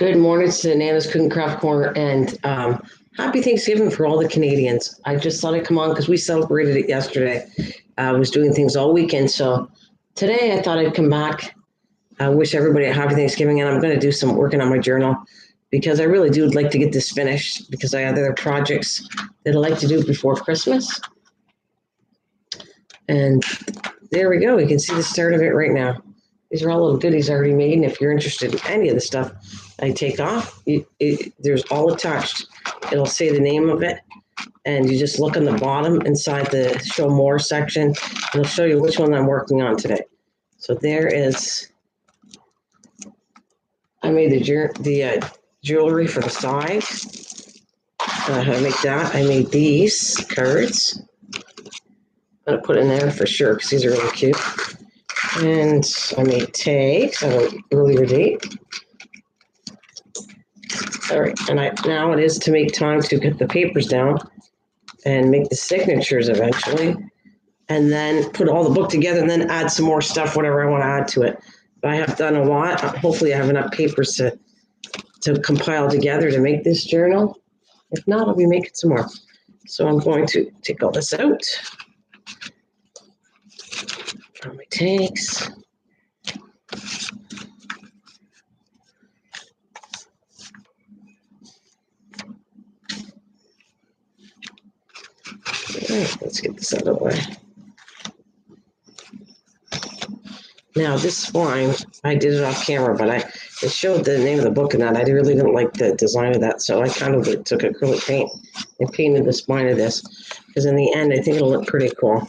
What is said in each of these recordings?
Good morning to Nana's Cooking Craft Corner, and happy Thanksgiving for all the Canadians. I just thought I'd come on because we celebrated it yesterday. I was doing things all weekend, so today I thought I'd come back. I wish everybody a happy Thanksgiving, and I'm going to do some working on my journal because I really do like to get this finished because I have other projects that I like to do before Christmas. And there we go. You can see the start of it right now. These are all little goodies I already made, and if you're interested in any of the stuff I take off, there's all attached. It'll say the name of it, and you just look on the bottom inside the show more section, and it'll show you which one I'm working on today. So there is, I made the jewelry for the side. I make that. I made these cards. I'm going to put in there for sure because these are really cute. And I made tags at an earlier date. All right, and now it is to make time to get the papers down and make the signatures eventually, and then put all the book together and then add some more stuff, whatever I want to add to it. But I have done a lot. Hopefully I have enough papers to compile together to make this journal. If not, I'll be making some more. So I'm going to take all this out. On my tags. All right, let's get this out of the way. Now this spline, I did it off camera, but it showed the name of the book and that. I really didn't like the design of that, so I kind of took acrylic paint and painted the spine of this, because in the end, I think it'll look pretty cool.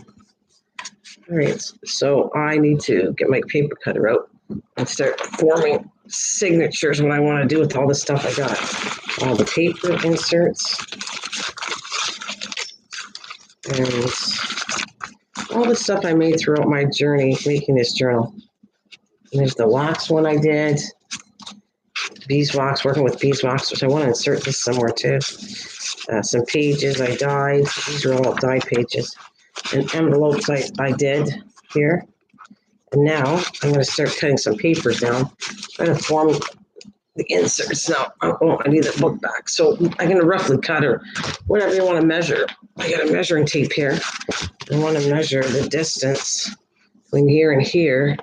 All right, so I need to get my paper cutter out and start forming signatures, what I want to do with all the stuff I got. All the paper inserts and all the stuff I made throughout my journey making this journal. And there's the wax one I did, beeswax, working with beeswax, which I want to insert this somewhere too. Some pages I dyed. These are all dyed pages. And envelopes I did here. And now I'm going to start cutting some papers down, trying to form the inserts. Now, I need that book back. So I'm going to roughly cut, or whatever you want to measure. I got a measuring tape here. I want to measure the distance between here and here,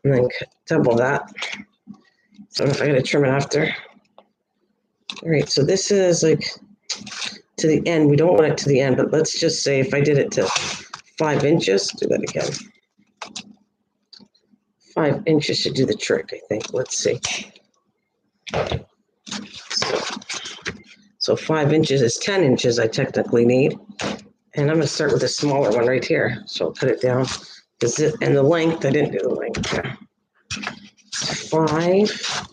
and then double that. So if I got to trim it after. All right, so this is like to the end. We don't want it to the end, but let's just say if I did it to 5 inches, do that again. 5 inches should do the trick, I think. Let's see. So 5 inches is 10 inches I technically need. And I'm going to start with a smaller one right here. So I'll cut it down. And the length, I didn't do the length. Yeah. 5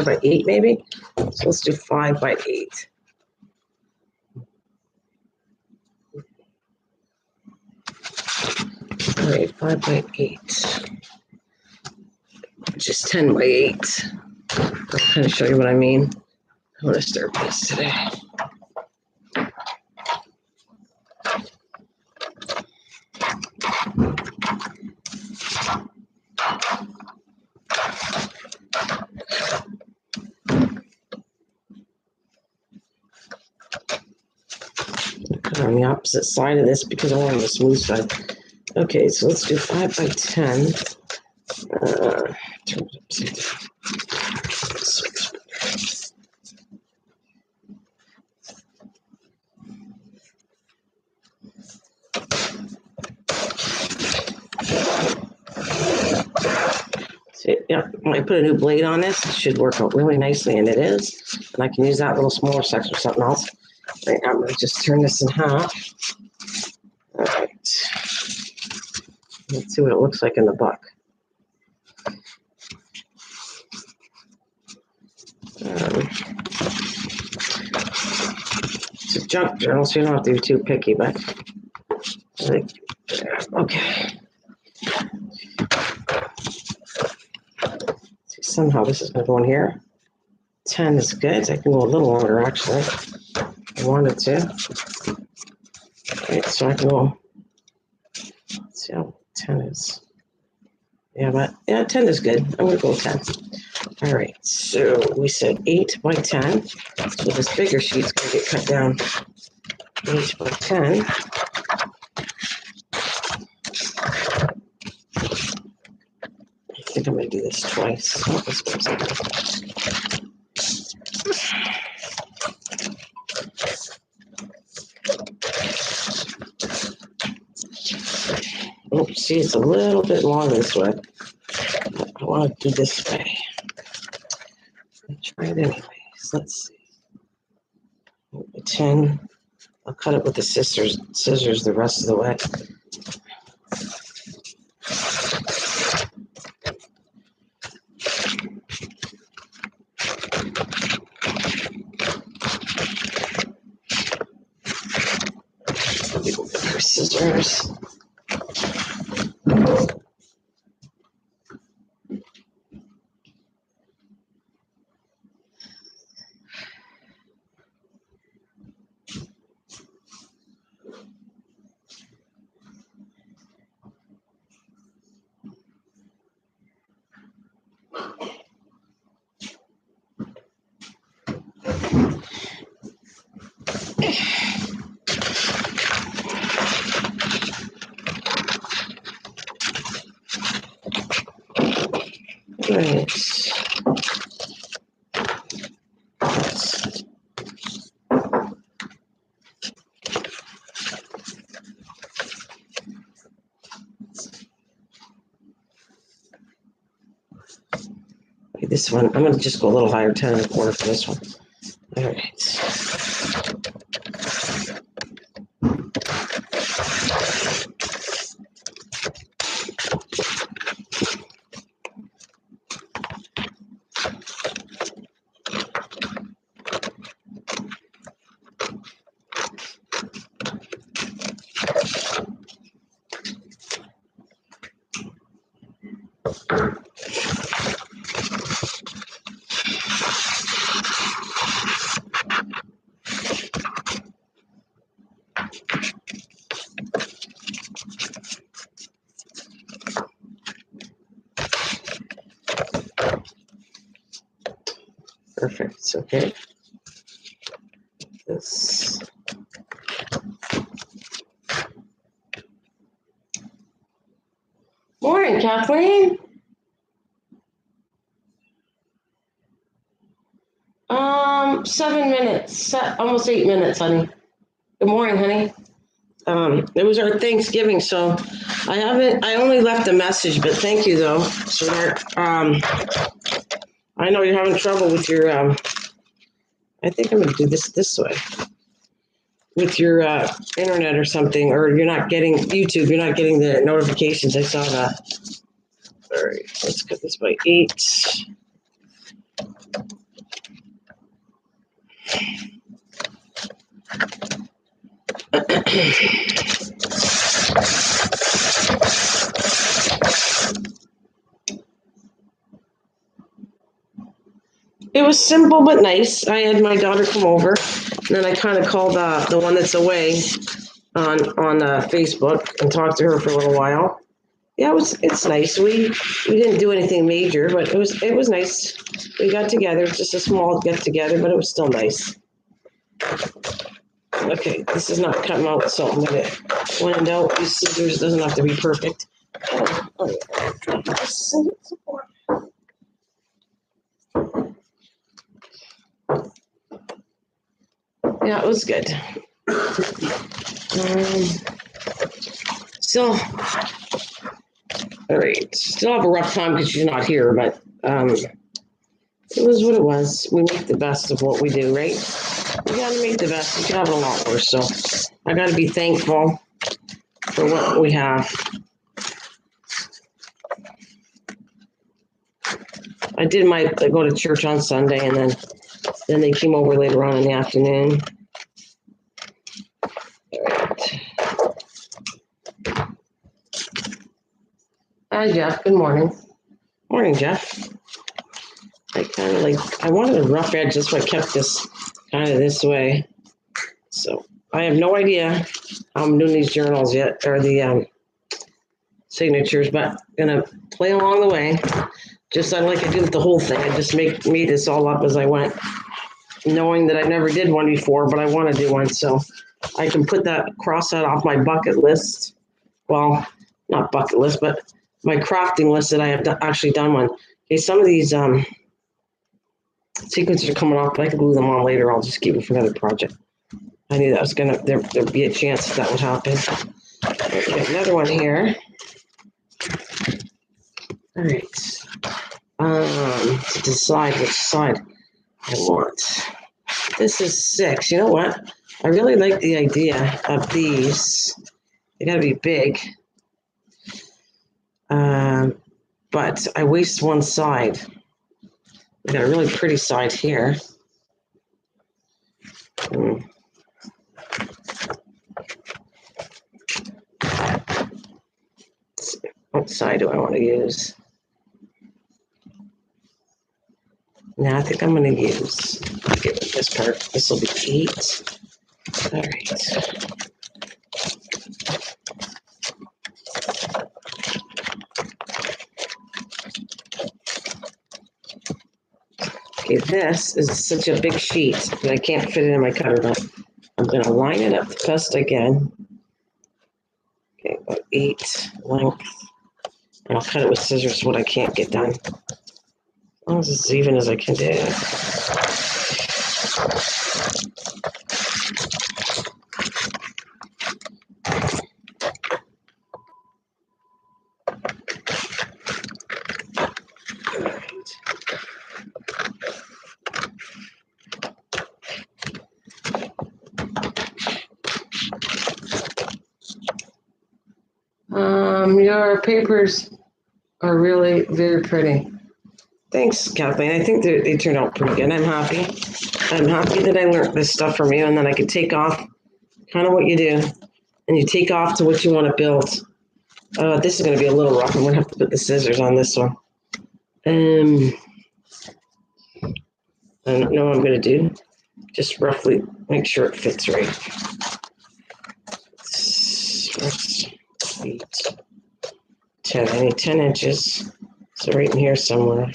by 8 maybe? So let's do 5 by 8. All right, 5 by 8. Which is 10 by 8. I'll kind of show you what I mean. I'm going to start this today. Put it on the opposite side of this because I want the smooth side. Okay, so let's do 5 by 10. Turn it upside down. See, yeah, when I put a new blade on this, it should work out really nicely, and it is. And I can use that little smaller section for something else. Right now, I'm going to just turn this in half. All right. Let's see what it looks like in the book. It's a junk journal, so you don't have to be too picky, but okay. See, somehow this is going to go in here. 10 is good. I can go a little longer, actually. I wanted to. Okay, so I can go. See how 10 is, yeah, but yeah, 10 is good. I'm gonna go with 10. All right, so we said 8 by 10. So this bigger sheet's gonna get cut down. 8 by 10. I think I'm gonna do this twice. Oh, this goes in. Oh, see, it's a little bit long this way. I want to do this way. Let's try it anyways. Let's see. 10. I'll cut it with the scissors the rest of the way. Scissors. Right. Okay, this one, I'm going to just go a little higher, 10 1/4 for this one. All right. Perfect. Okay. This. Morning, Kathleen. 7 minutes. Almost 8 minutes, honey. Good morning, honey. It was our Thanksgiving, so I only left a message, but thank you though, sweetheart. I know you're having trouble with your, I think I'm gonna do this way. With your internet or something, or you're not getting YouTube, you're not getting the notifications. I saw that. All right, let's cut this by 8. It was simple but nice. I had my daughter come over, and then I kind of called the one that's away on Facebook and talked to her for a little while. Yeah, it's nice. We didn't do anything major, but it was nice. We got together, just a small get together, but it was still nice. Okay, this is not cutting out, so I'm gonna, when in doubt, these scissors doesn't have to be perfect. Yeah, it was good. Still, all right. Still have a rough time because she's not here, but it was what it was. We make the best of what we do, right? We got to make the best. We could have it a lot worse, so I got to be thankful for what we have. I go to church on Sunday, and then they came over later on in the afternoon. All right. Hi, Jeff. Good morning. Morning, Jeff. I wanted a rough edge, that's why I kept this kind of this way. So I have no idea how I'm doing these journals yet, or the signatures, but gonna play along the way. Just like I did with the whole thing. I just made this all up as I went, knowing that I never did one before, but I want to do one, so I can cross that off my bucket list. Well, not bucket list, but my crafting list that I have actually done one. Okay, some of these sequences are coming off, but I can glue them on later. I'll just keep it for another project. I knew that was there'd be a chance that would happen. Okay, another one here. All right. To decide which side I want. This is 6. You know what? I really like the idea of these. They gotta be big. But I waste one side. We got a really pretty side here. What side do I want to use? Now I think I'm going to use this part. This will be 8. All right. Okay, this is such a big sheet that I can't fit it in my cutter, but I'm going to line it up the best I can. Okay, about 8 length. And I'll cut it with scissors, what I can't get done. As long as it's as even as I can do. Your papers are really very pretty. Thanks, Kathleen. I think they turned out pretty good. I'm happy. I'm happy that I learned this stuff from you, and then I could take off kind of what you do, and you take off to what you want to build. This is going to be a little rough. I'm going to have to put the scissors on this one. I don't know what I'm going to do. Just roughly make sure it fits right. 8, 10. I need 10 inches. So right in here somewhere.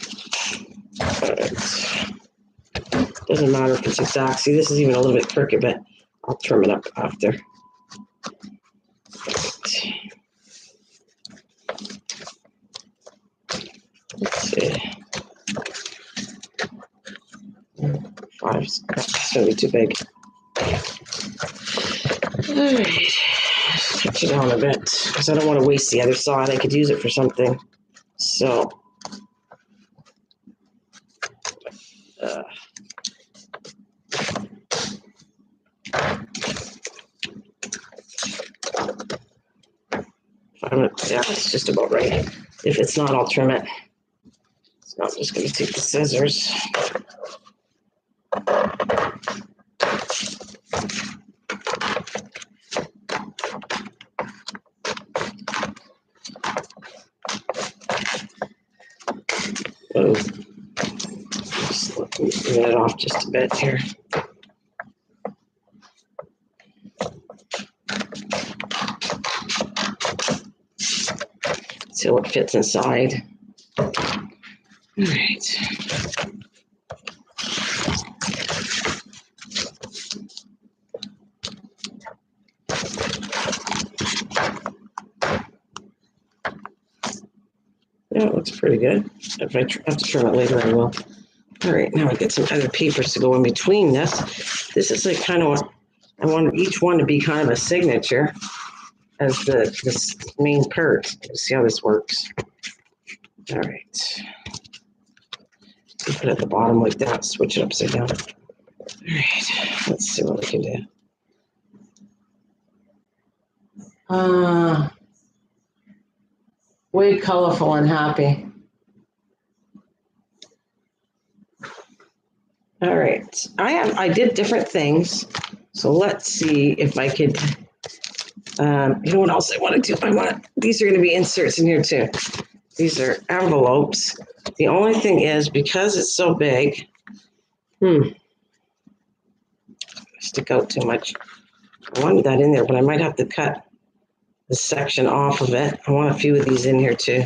Doesn't matter if it's exact. See, this is even a little bit crooked, but I'll trim it up after. Let's see. 5. It's going to be too big. All right. Touch it down a bit because I don't want to waste the other side. I could use it for something. So. Yeah, it's just about right. If it's not, I'll trim it. So I'm just going to take the scissors. Oh, just let me get it off just a bit here. See what fits inside. All right. Yeah, it looks pretty good. If I have to trim it later, I will. All right, now I get some other papers to go in between this. This is like kind of what I want each one to be kind of a signature as this main part. Let's see how this works. All right. Put it at the bottom like that, switch it upside down. All right, let's see what we can do. Way colorful and happy. All right, I did different things, so let's see if I could. You know what else I want to do? These are going to be inserts in here too. These are envelopes. The only thing is, because it's so big, stick out too much. I wanted that in there, but I might have to cut this section off of it. I want a few of these in here too.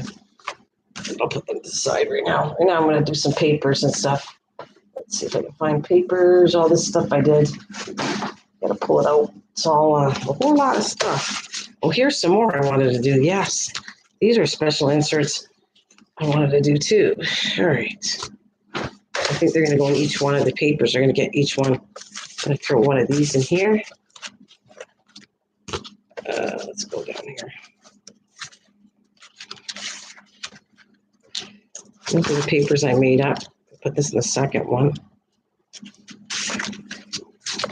I'll put them to the side right now. Right now I'm going to do some papers and stuff. Let's see if I can find papers, all this stuff I did. Got to pull it out. It's all a whole lot of stuff. Oh, here's some more I wanted to do. Yes, these are special inserts I wanted to do too. All right. I think they're going to go in each one of the papers. They're going to get each one. I'm going to throw one of these in here. Let's go down here. These are the papers I made up. Put this in the second one.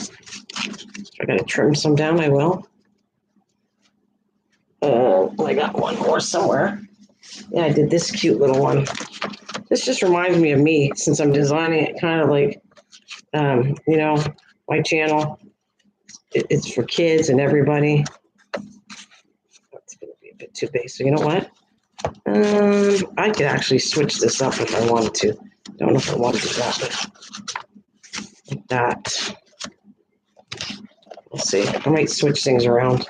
If I got to trim some down, I will. I got one more somewhere. Yeah, I did this cute little one. This just reminds me of me since I'm designing it kind of like, my channel. It's for kids and everybody. That's going to be a bit too big. So you know what? I could actually switch this up if I wanted to. Don't know if I want to do that, but like that. We'll see. I might switch things around.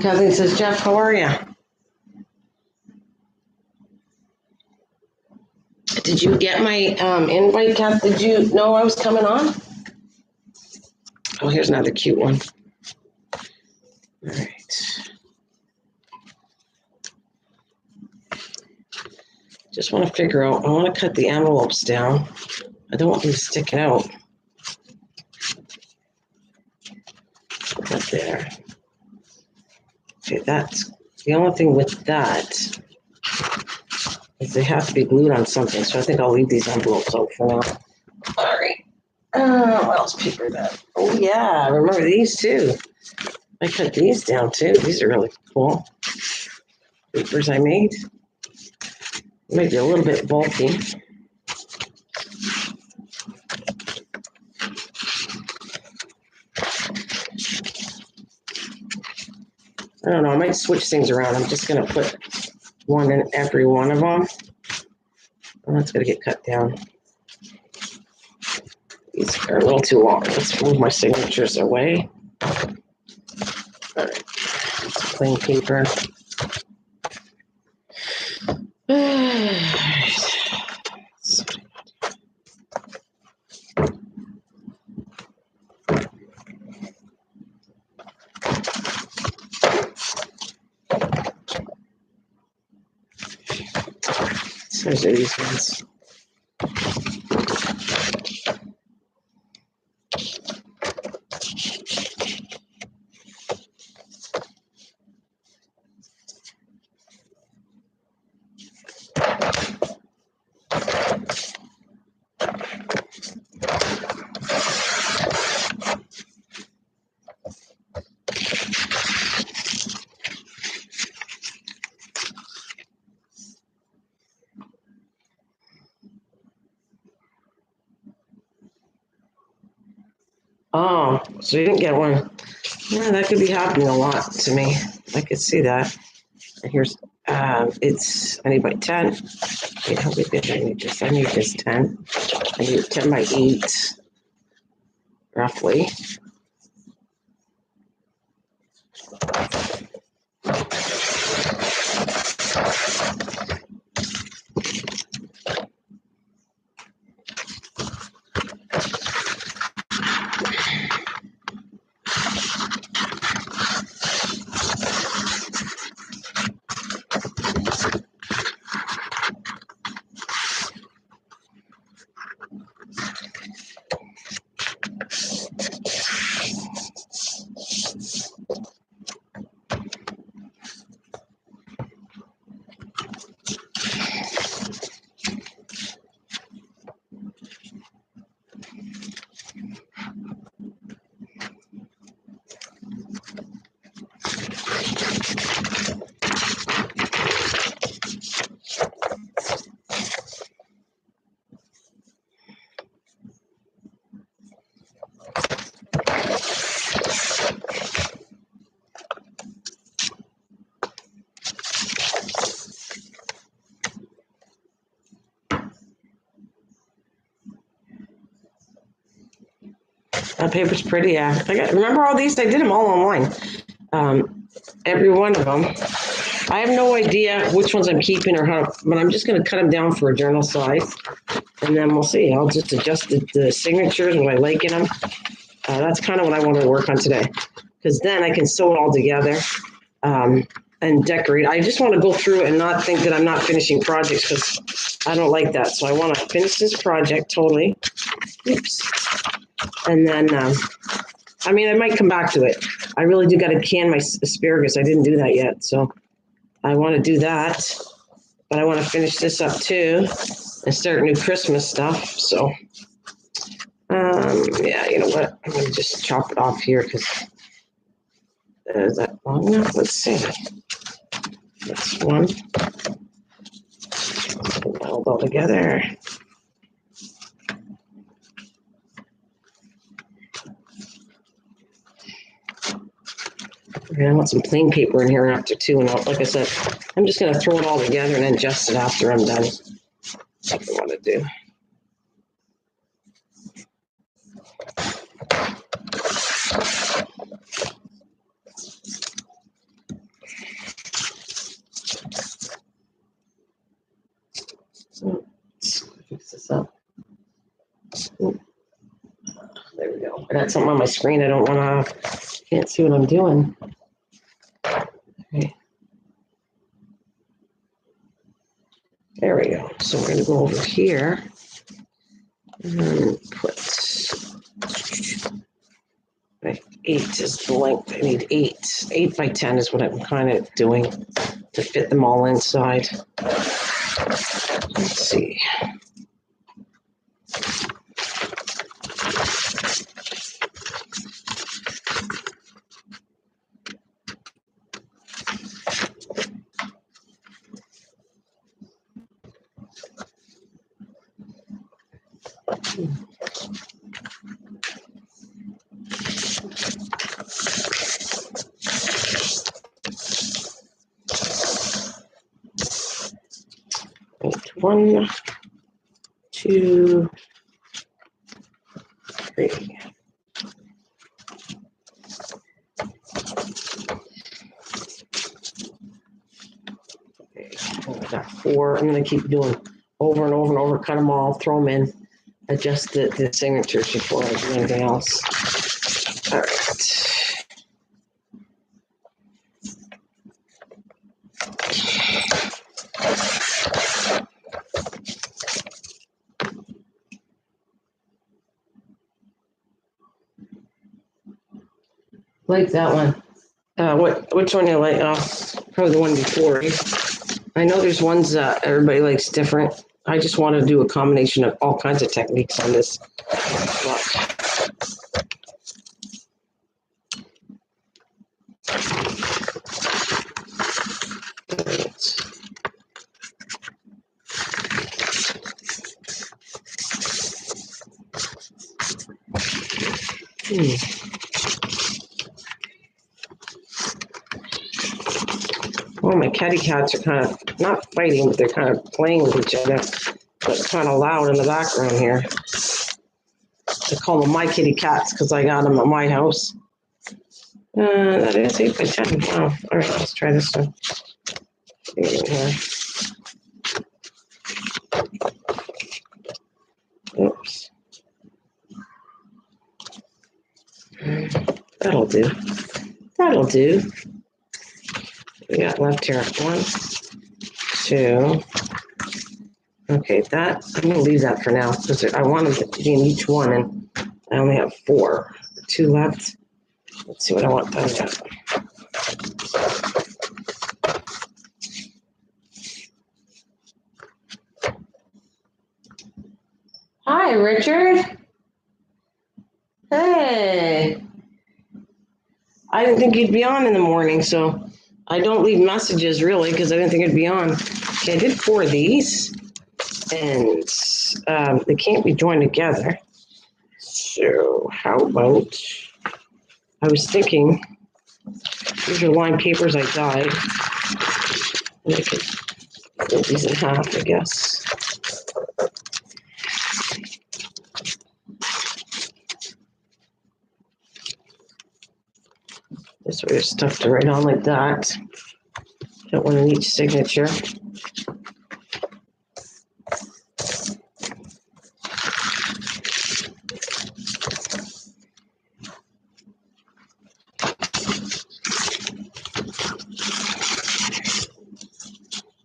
Kathleen says, Jeff, how are you? Did you get my invite, Kath? Did you know I was coming on? Oh, here's another cute one. All right. Just want to figure out, I want to cut the envelopes down. I don't want them sticking out. Put that there. Okay, that's the only thing with that is they have to be glued on something. So I think I'll leave these envelopes out for now. All right. What else paper that? Oh yeah, I remember these too. I cut these down too. These are really cool. Papers I made. Maybe a little bit bulky. I don't know. I might switch things around. I'm just going to put one in every one of them. Oh, that's going to get cut down. These are a little too long. Let's move my signatures away. All right. It's plain paper. So those are these ones. Oh, so you didn't get one. Yeah, that could be happening a lot to me. I could see that. Here's, it's, I need by 10. Wait, how big did I need this? I need this 10. I need 10 by 8, roughly. That paper's pretty, yeah. Remember all these? I did them all online. Every one of them. I have no idea which ones I'm keeping or how, but I'm just going to cut them down for a journal size, and then we'll see. I'll just adjust the signatures, what I like in them. That's kind of what I want to work on today, because then I can sew it all together and decorate. I just want to go through and not think that I'm not finishing projects, because I don't like that. So I want to finish this project totally. Oops. And then, I might come back to it. I really do got to can my asparagus. I didn't do that yet, so I want to do that. But I want to finish this up too and start new Christmas stuff. So, yeah, you know what? I'm going to just chop it off here, because is that long enough? Let's see. That's one. Meld all together. Okay, I want some plain paper in here after too. And like I said, I'm just going to throw it all together and then adjust it after I'm done. That's what I want to do. So let's fix this up. Ooh, there we go. I got something on my screen I don't want to, can't see what I'm doing. Okay. There we go. So we're going to go over here and put, right, 8 is the length. I need 8. 8 by 10 is what I'm kind of doing to fit them all inside. Let's see. One, two, three. Okay, I got 4. I'm going to keep doing over and over and over, cut them all, throw them in, adjust the signatures before I do anything else. All right. Like that one. Which one do you like? Oh, probably the one before. I know there's ones that everybody likes different. I just want to do a combination of all kinds of techniques on this block. Well, my catty cats are kind of not fighting, but they're kind of playing with each other. But it's kind of loud in the background here. I call them my kitty cats because I got them at my house. That is 8 by 10. Wow. All right, let's try this one. Oops. That'll do. That'll do. We got left here. 1, 2. Okay, that I'm gonna leave that for now because I wanted it to be in each one, and I only have 4. 2 left. Let's see what I want done yet. Hi, Richard. Hey. I didn't think you'd be on in the morning, so I don't leave messages really because I didn't think it'd be on. Okay, I did 4 of these, and they can't be joined together. So how about, I was thinking, these are lined papers I dyed. And I could split these in half, I guess. there's stuff to write on like that. Got one in each signature.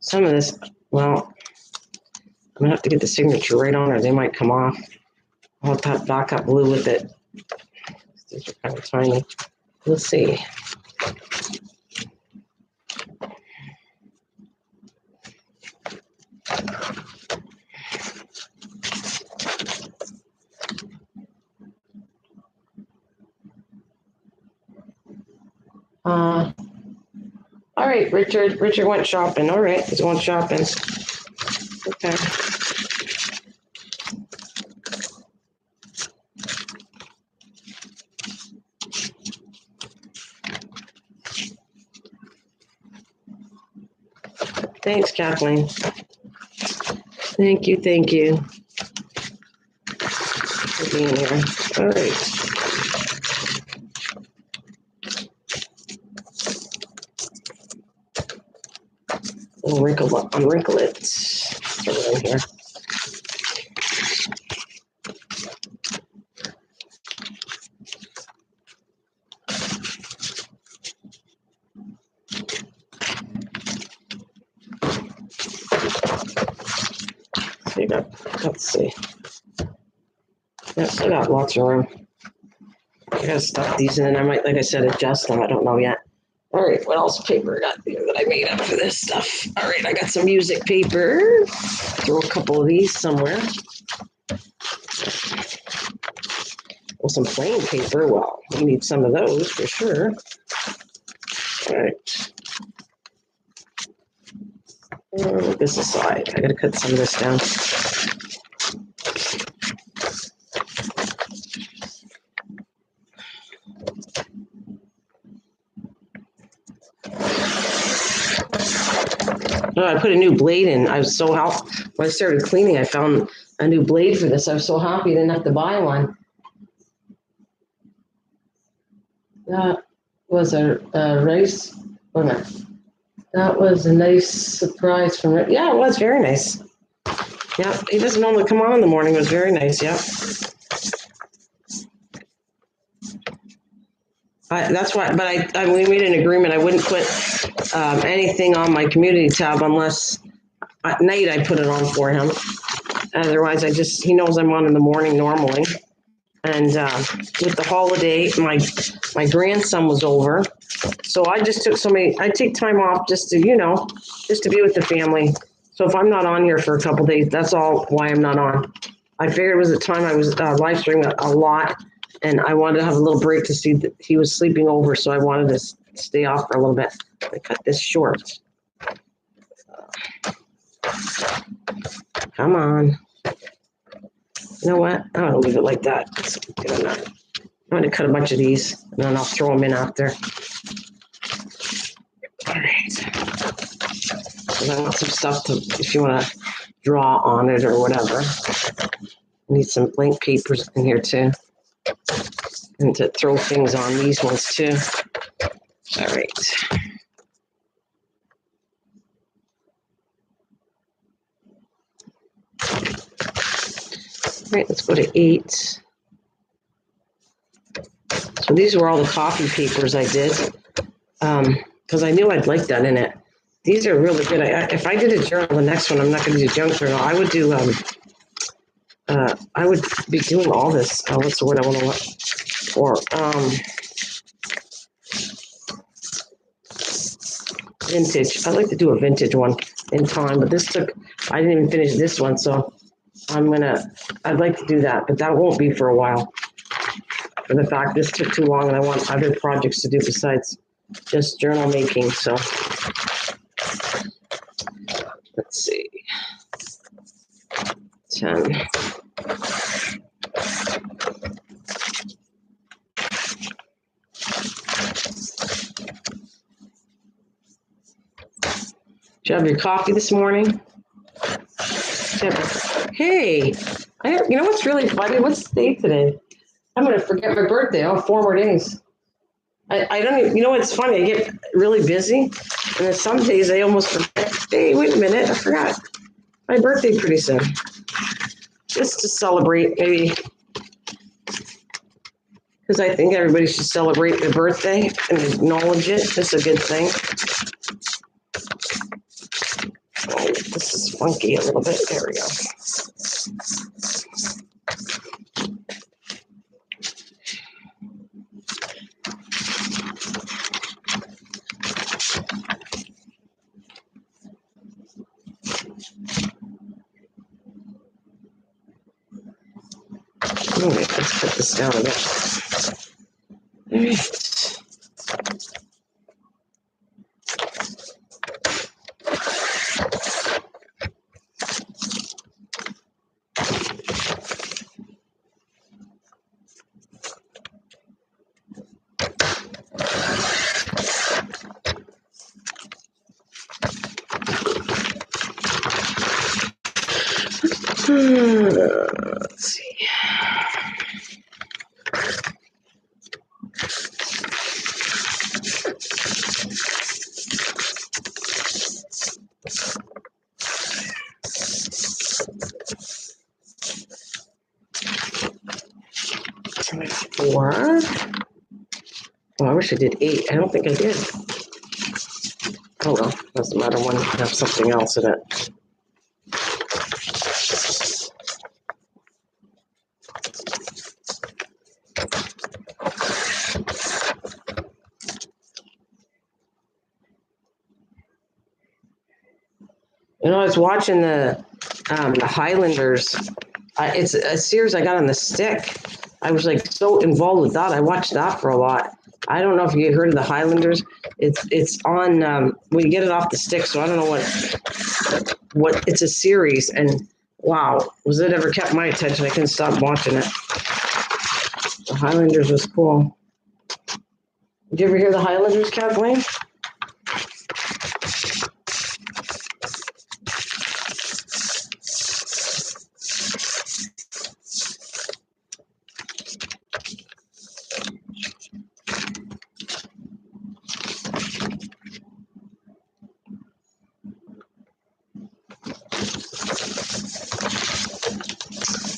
Some of this, well, I'm gonna have to get the signature right on, or they might come off. I'll have to have backup glue with it. These are kind of tiny. Let's see. All right, Richard. Richard went shopping. All right, he's going shopping. Okay. Thanks, Kathleen. Thank you, thank you for being here. All right. We'll unwrinkle it. Throw it in here. Let's see. Yes, I got lots of room. I gotta stuff these in, and I might, like I said, adjust them. I don't know yet. All right, what else paper I got here that I made up for this stuff? All right, I got some music paper. Throw a couple of these somewhere. Well, some plain paper. Well, we need some of those for sure. All right. Put this aside. I gotta cut some of this down. Oh, I put a new blade in. I was so happy. When I started cleaning, I found a new blade for this. I was so happy I didn't have to buy one. That was a nice, wait a minute. That was a nice surprise from it. Yeah, it was very nice. Yeah, he doesn't normally come on in the morning. It was very nice. Yeah. That's why, but we made an agreement. I wouldn't put anything on my community tab unless at night I put it on for him. Otherwise, he knows I'm on in the morning normally. And with the holiday, my grandson was over. So I just took I take time off just to be with the family. So if I'm not on here for a couple days, that's all why I'm not on. I figured it was a time I was live streaming a lot, and I wanted to have a little break to see that he was sleeping over, so I wanted to stay off for a little bit. I cut this short. Come on. You know what? I'm going to leave it like that. I'm going to cut a bunch of these, and then I'll throw them in after. All right. So I want some stuff if you want to draw on it or whatever. I need some blank papers in here too. And to throw things on these ones too. All right. All right, let's go to 8. So these were all the coffee papers I did. Because I knew I'd like that in it. These are really good. If I did a journal, the next one, I'm not going to do junk journal. I would do, I would be doing all this. What's the word I want to look for? Vintage. I'd like to do a vintage one in time, but I didn't even finish this one, so I'd like to do that, but that won't be for a while. For the fact this took too long and I want other projects to do besides just journal making, so let's see. 10. Did you have your coffee this morning? Hey, you know what's really funny? What's the date today? I'm going to forget my birthday. 4 more days. I don't even, you know what's funny? I get really busy, and then some days I almost forget. Hey, wait a minute, I forgot my birthday pretty soon. Just to celebrate, maybe, because I think everybody should celebrate their birthday and acknowledge it. That's a good thing. Oh, this is funky a little bit. There we go. All right, let's put this down a bit. All right. Let's see. Four. Oh, I wish I did 8. I don't think I did. Oh well, doesn't matter when I have something else in it. You know, I was watching the Highlanders. It's a series I got on the stick. I was like so involved with that. I watched that for a lot. I don't know if you heard of the Highlanders. It's on we get it off the stick, so I don't know what it's a series. And wow, was it ever kept my attention? I couldn't stop watching it. The Highlanders was cool. Did you ever hear the Highlanders, Kathleen?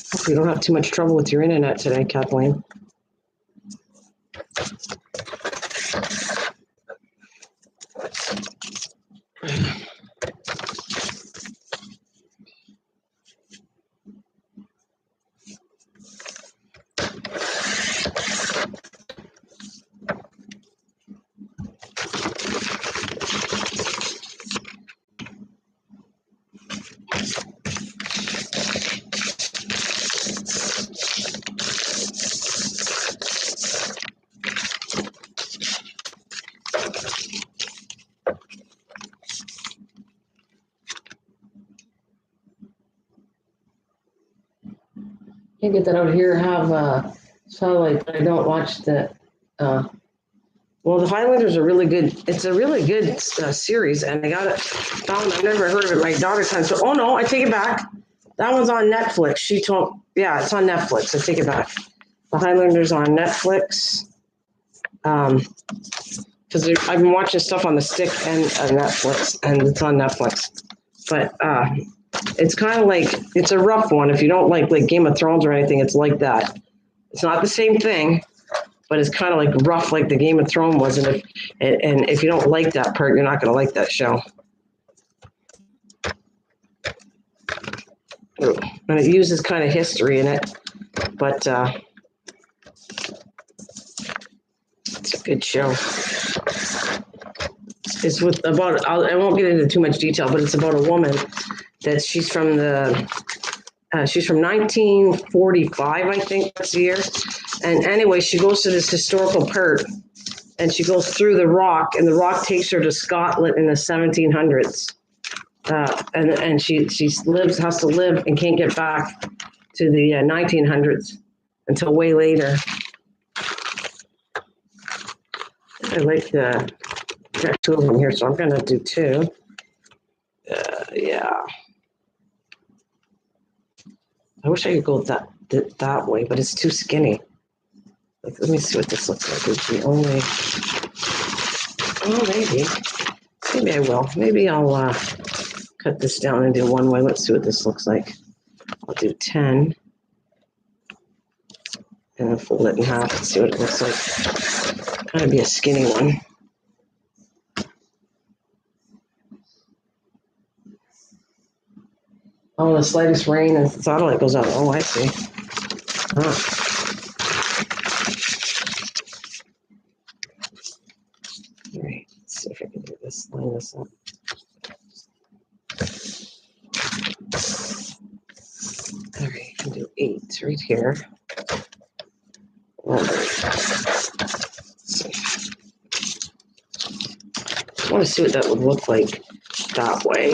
Hope you don't have too much trouble with your internet today, Kathleen. Can't get that out here. Have satellite. I don't watch the. Well, the Highlanders are really good. It's a really good series, and I got it found. I've never heard of it. My daughter's time. So, oh no, I take it back. That one's on Netflix. She told, yeah, it's on Netflix. I take it back. The Highlanders on Netflix. Because I've been watching stuff on the stick and Netflix, and it's on Netflix. But it's kind of like it's a rough one. If you don't like Game of Thrones or anything, it's like that. It's not the same thing, but it's kind of like rough, like the Game of Thrones was. And if you don't like that part, you're not going to like that show. And it uses kind of history in it, but it's a good show. It's with about, I won't get into too much detail, but it's about a woman that she's from 1945, I think that's the year. And anyway, she goes to this historical part, and she goes through the rock, and the rock takes her to Scotland in the 1700s. And she has to live and can't get back to the 1900s until way later. I like the got 2 of them here, so I'm gonna do 2. Yeah. I wish I could go that way, but it's too skinny. Like, let me see what this looks like. It's the only. Oh, maybe I will. Maybe I'll cut this down and do one way. Let's see what this looks like. I'll do 10 and then fold it in half and see what it looks like. Kind of be a skinny one. Oh, the slightest rain and the satellite goes out. Oh, I see. Huh. All right, let's see if I can do this. Line this up. All right, I can do 8 right here. All right. I want to see what that would look like that way.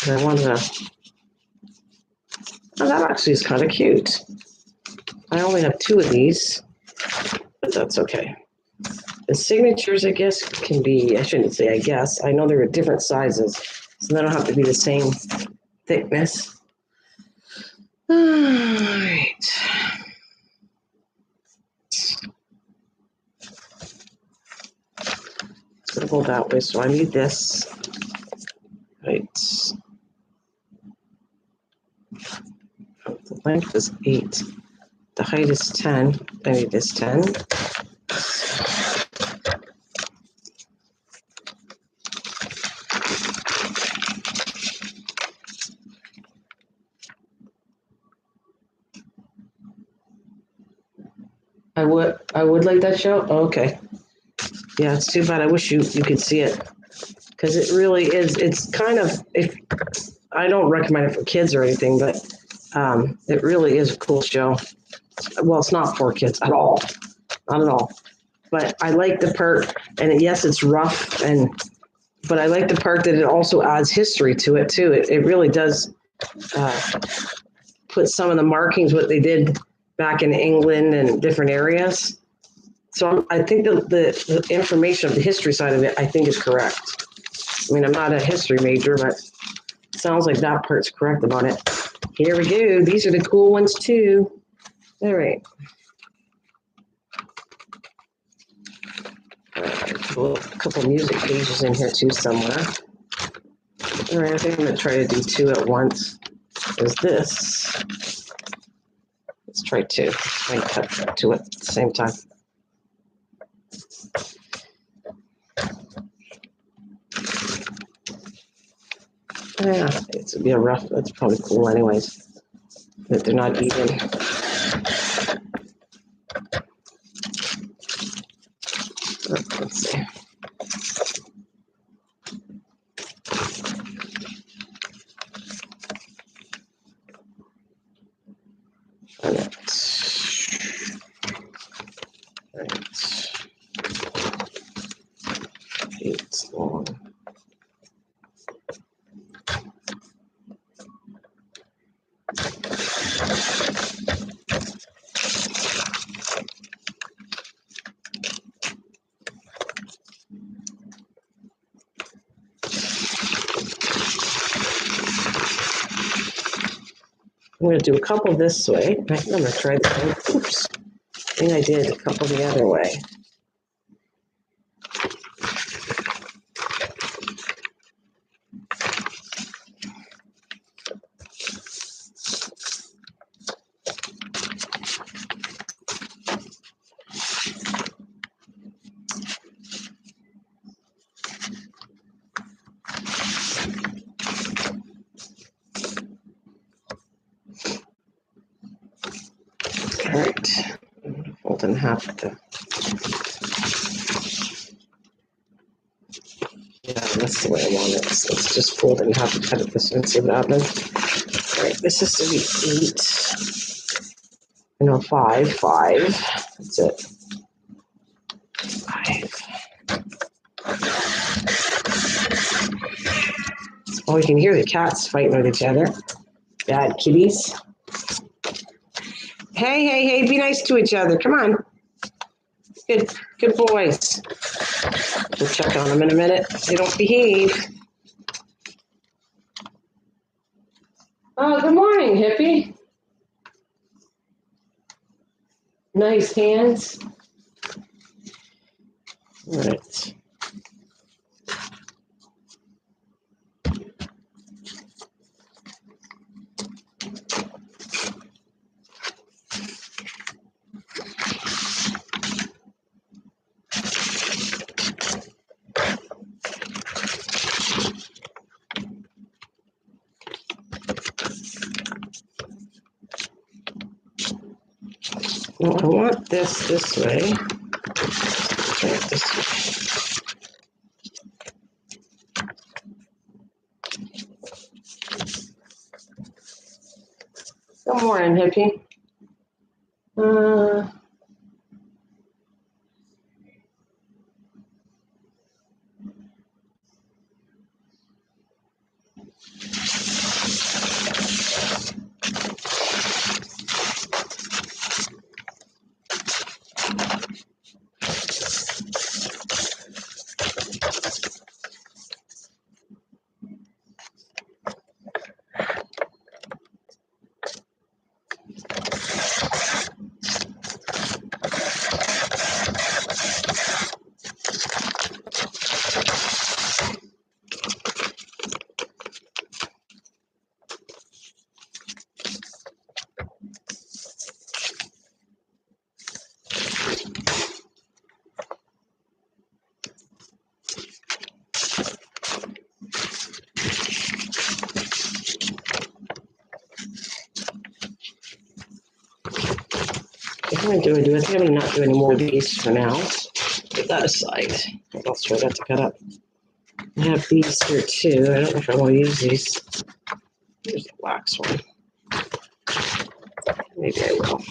I want to. Oh, that actually is kind of cute. I only have 2 of these, but that's okay. The signatures, I guess, can be, I shouldn't say I guess, I know there are different sizes, so they don't have to be the same thickness. All right. It's going to go that way, so I need this. Right. The length is 8. The height is 10. I need this 10. I would like that show. Oh, okay. Yeah, it's too bad. I wish you could see it, because it really is. It's kind of, if I don't recommend it for kids or anything, but it really is a cool show. Well, it's not for kids at all, not at all. But I like the part, and yes, it's rough, but I like the part that it also adds history to it too. It really does put some of the markings, what they did back in England and different areas. So I think the information of the history side of it, I think, is correct. I mean, I'm not a history major, but it sounds like that part's correct about it. Here we go. These are the cool ones too. All right. A couple music pages in here too somewhere. All right, I think I'm going to try to do 2 at once. Is this? Let's try 2. I cut 2 at the same time. Yeah, it's gonna be a rough. That's probably cool, anyways. That they're not even. Let's see. Right. 8 long. I'm going to do a couple this way. I'm going to try this one. Oops. I think I did a couple the other way. All right. I'm going to fold in half of the. Yeah, that's the way I want it. So let's just fold it in half and cut it this way and see what happens. All right, this is to be 8. No, 5. 5. That's it. 5. Oh, you can hear the cats fighting with each other. Bad kitties. Hey, be nice to each other. Come on. Good boys. We'll check on them in a minute. They don't behave. Oh, good morning, Hippie. Nice hands. All right. Well, I want this way. Try it this way. Good morning, hippie. What do I do? I think I'm going to not do any more of these for now. Put that aside. What else do I got to cut up? I have these here too. I don't know if I want to use these. Here's the wax one. Maybe I will.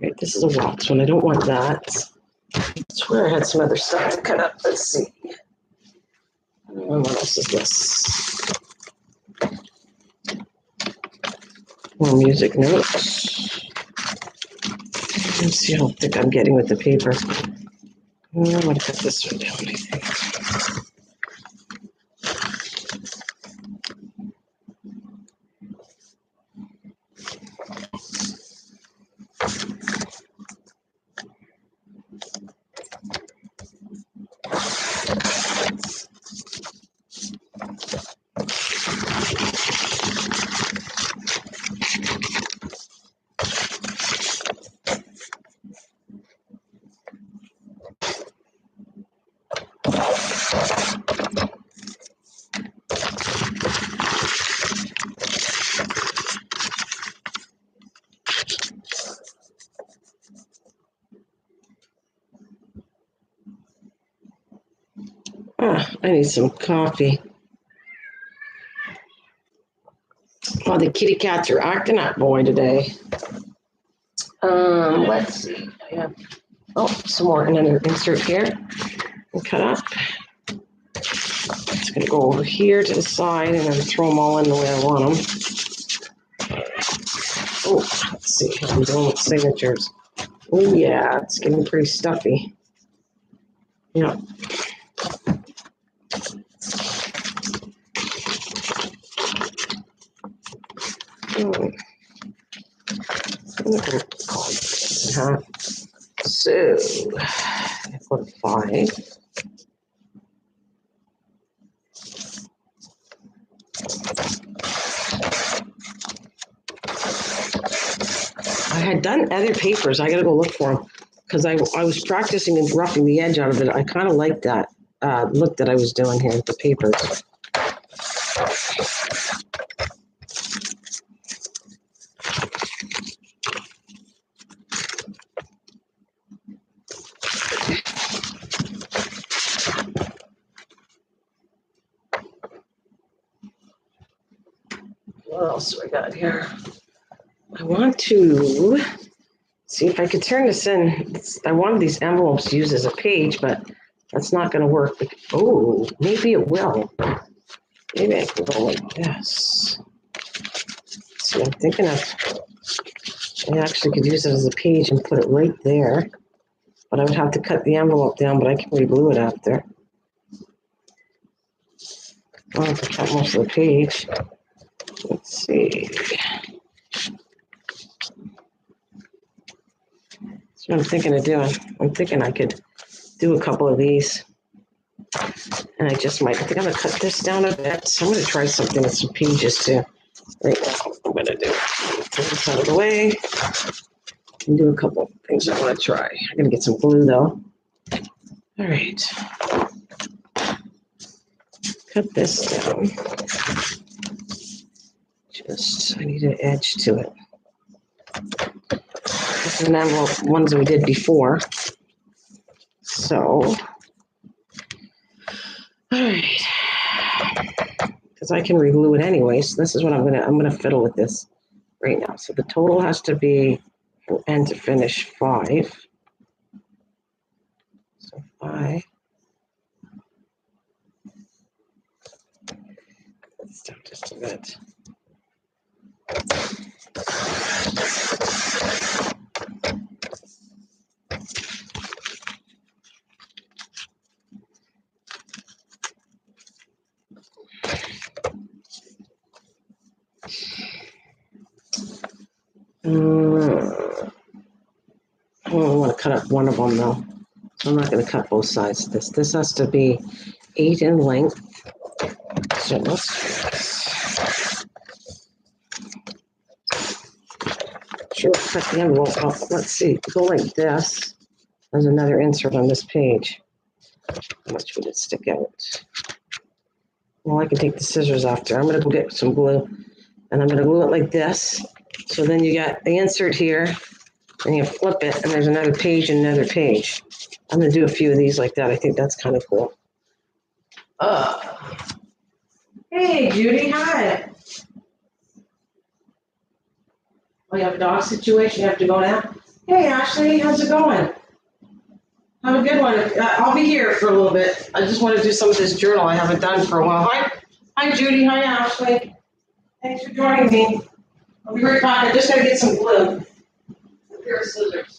Right, this is a wax one. I don't want that. I swear I had some other stuff to cut up. Let's see. What else is this? More music notes. Let's see how thick I'm getting with the paper. I'm going to cut this one down, I think. I need some coffee. Oh, the kitty cats are acting up, boy, today. Let's see. I have, some more. Another insert here. And cut up. It's going to go over here to the side and then throw them all in the way I want them. Oh, let's see how I'm doing with signatures. Oh, yeah, it's getting pretty stuffy. Yeah. So, I put 5. had done other papers. I got to go look for them because I was practicing and roughing the edge out of it. I kind of like that look that I was doing here with the papers. What else do I got here? I want to see if I could turn this in. I wanted these envelopes to use as a page, but that's not going to work. Oh, maybe it will. Maybe I can go like this. See, I'm thinking of, I actually could use it as a page and put it right there. But I would have to cut the envelope down, but I can reglue it after. I'll have to cut most of the page. Let's see. That's what I'm thinking of doing. I'm thinking I could do a couple of these. And I just might, I think I'm going to cut this down a bit. So I'm going to try something with some pages too. Right now, I'm going to do. Take this out of the way. And do a couple of things I want to try. I'm going to get some glue though. All right. Cut this down. Just, I need an edge to it. This is an envelope, ones we did before. So, all right. Because I can reglue it anyway. So this is what I'm gonna fiddle with this right now. So the total has to be from end to finish 5. So 5. Let's down just a bit. I only want to cut up one of them though. So I'm not going to cut both sides of this. This has to be 8 in length. So let's sure cut the envelope up. Let's see. Go like this. There's another insert on this page. How much would it stick out? Well, I can take the scissors after. I'm going to go get some glue. And I'm going to glue it like this. So then you got the insert here. And you flip it. And there's another page and another page. I'm going to do a few of these like that. I think that's kind of cool. Hey, Judy. Hi. Oh, you have a dog situation? You have to go now? Hey, Ashley. How's it going? Have a good one. I'll be here for a little bit. I just want to do some of this journal I haven't done for a while. Hi, Judy. Hi, Ashley. Thanks for joining me. I'll be right back. I just got to get some glue. A pair of scissors.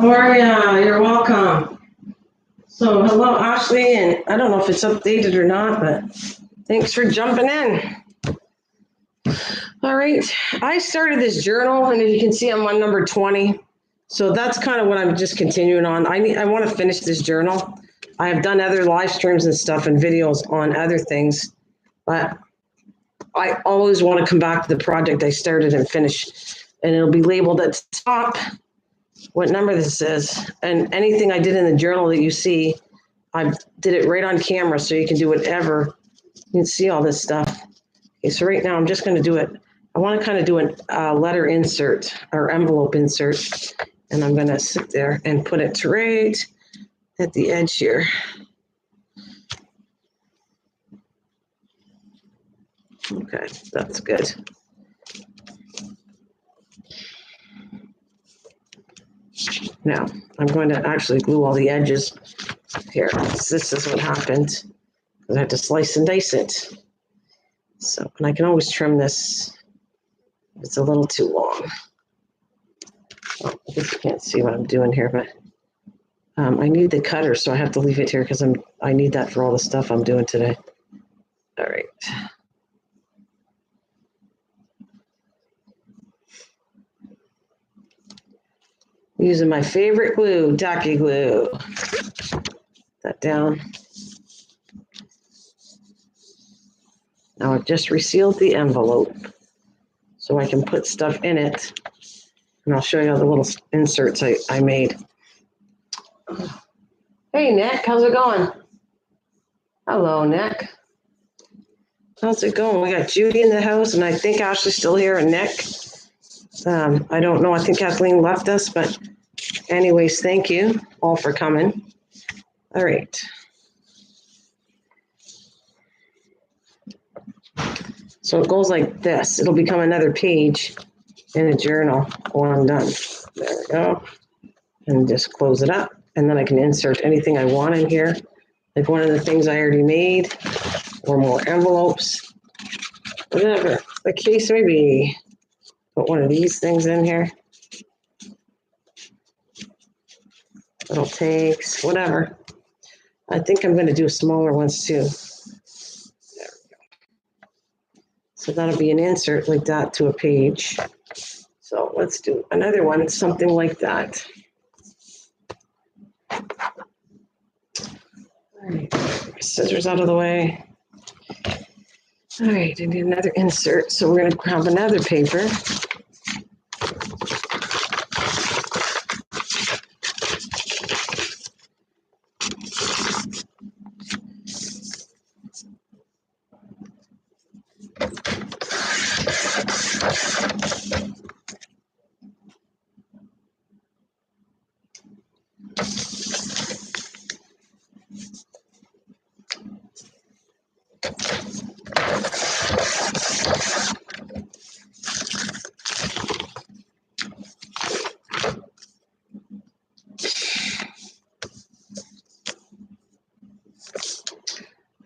How are ya? You're welcome. So, hello, Ashley, and I don't know if it's updated or not, but thanks for jumping in. All right, I started this journal, and as you can see, I'm on number 20. So that's kind of what I'm just continuing on. I want to finish this journal. I have done other live streams and stuff and videos on other things, but I always want to come back to the project I started and finish, and it'll be labeled at the top what number this is. And anything I did in the journal that you see, I did it right on camera, so you can do whatever. You can see all this stuff. Okay, so right now I'm just going to do it. I want to kind of do a letter insert or envelope insert, and I'm going to sit there and put it right at the edge here. Okay, that's good. Now, I'm going to actually glue all the edges here. This is what happened, because I had to slice and dice it. So, and I can always trim this if it's a little too long. Well, I guess you can't see what I'm doing here, but I need the cutter, so I have to leave it here because I need that for all the stuff I'm doing today. All right. Using my favorite glue, tacky glue. That down. Now I've just resealed the envelope so I can put stuff in it. And I'll show you all the little inserts I made. Hey, Nick, how's it going? Hello, Nick. How's it going? We got Judy in the house, and I think Ashley's still here, and Nick. I don't know. I think Kathleen left us, but anyways, thank you all for coming. All right. So it goes like this. It'll become another page in a journal when I'm done. There we go. And just close it up. And then I can insert anything I want in here. Like one of the things I already made, or more envelopes, whatever the case may be. Put one of these things in here. Little takes, whatever. I think I'm going to do smaller ones too. There we go. So that'll be an insert like that to a page. So let's do another one, something like that. All right, scissors out of the way. All right, I need another insert. So we're going to grab another paper.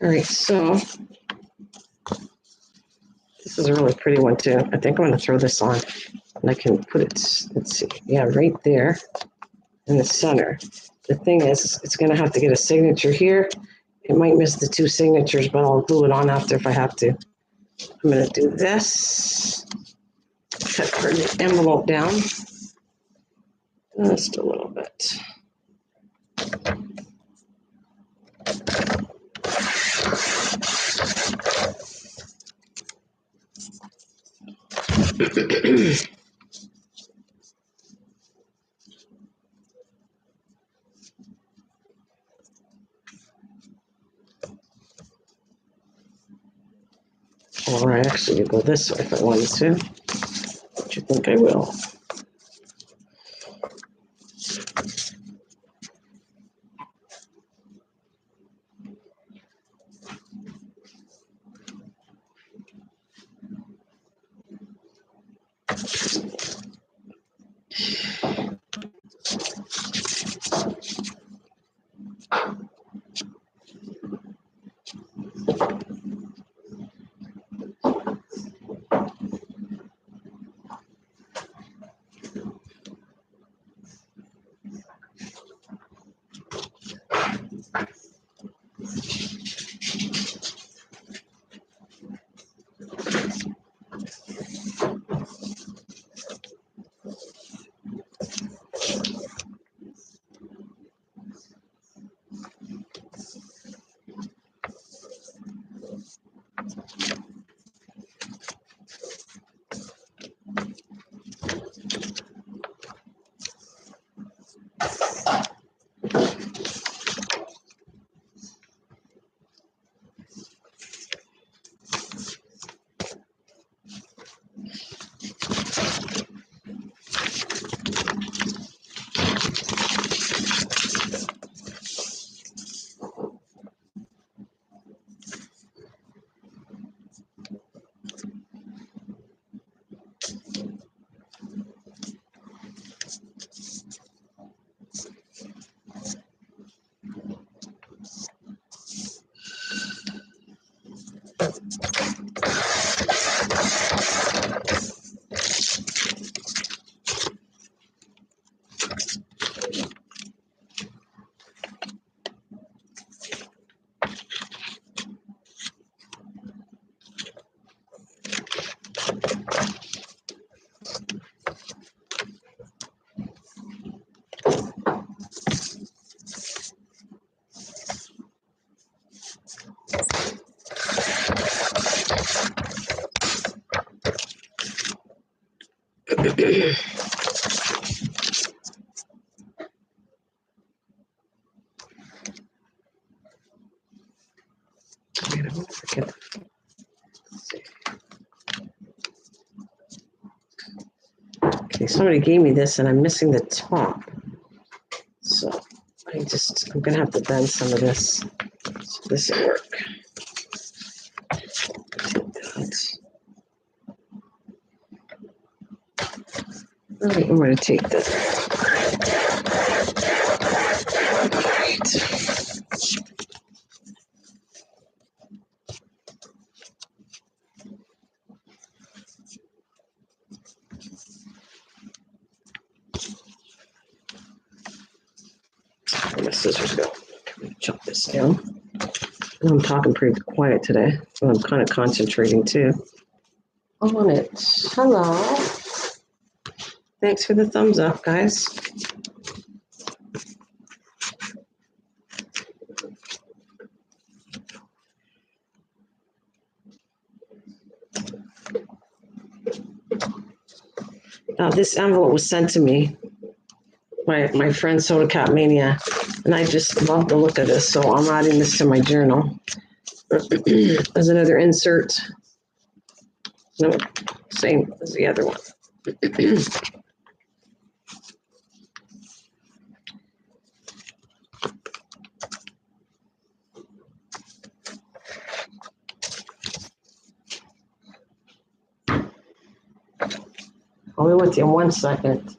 All right, so this is a really pretty one too. I think I'm going to throw this on, and I can put it, let's see, yeah, right there in the center. The thing is, it's going to have to get a signature here. It might miss the two signatures, but I'll glue it on after if I have to. I'm going to do this. Cut the envelope down just a little bit. Or I actually could go this way if I wanted to. What do you think I will? I don't forget. Okay, somebody gave me this and I'm missing the top. So I'm gonna have to bend some of this. So this will work. All right, I'm gonna take this. All right. Where my scissors go? Let me chop this down. I'm talking pretty quiet today, so I'm kind of concentrating too on it. Hello. Thanks for the thumbs up, guys. This envelope was sent to me by my friend Soda Cat Mania, and I just love the look of this, so I'm adding this to my journal as another insert. No, same as the other one. I'll be with you in 1 second.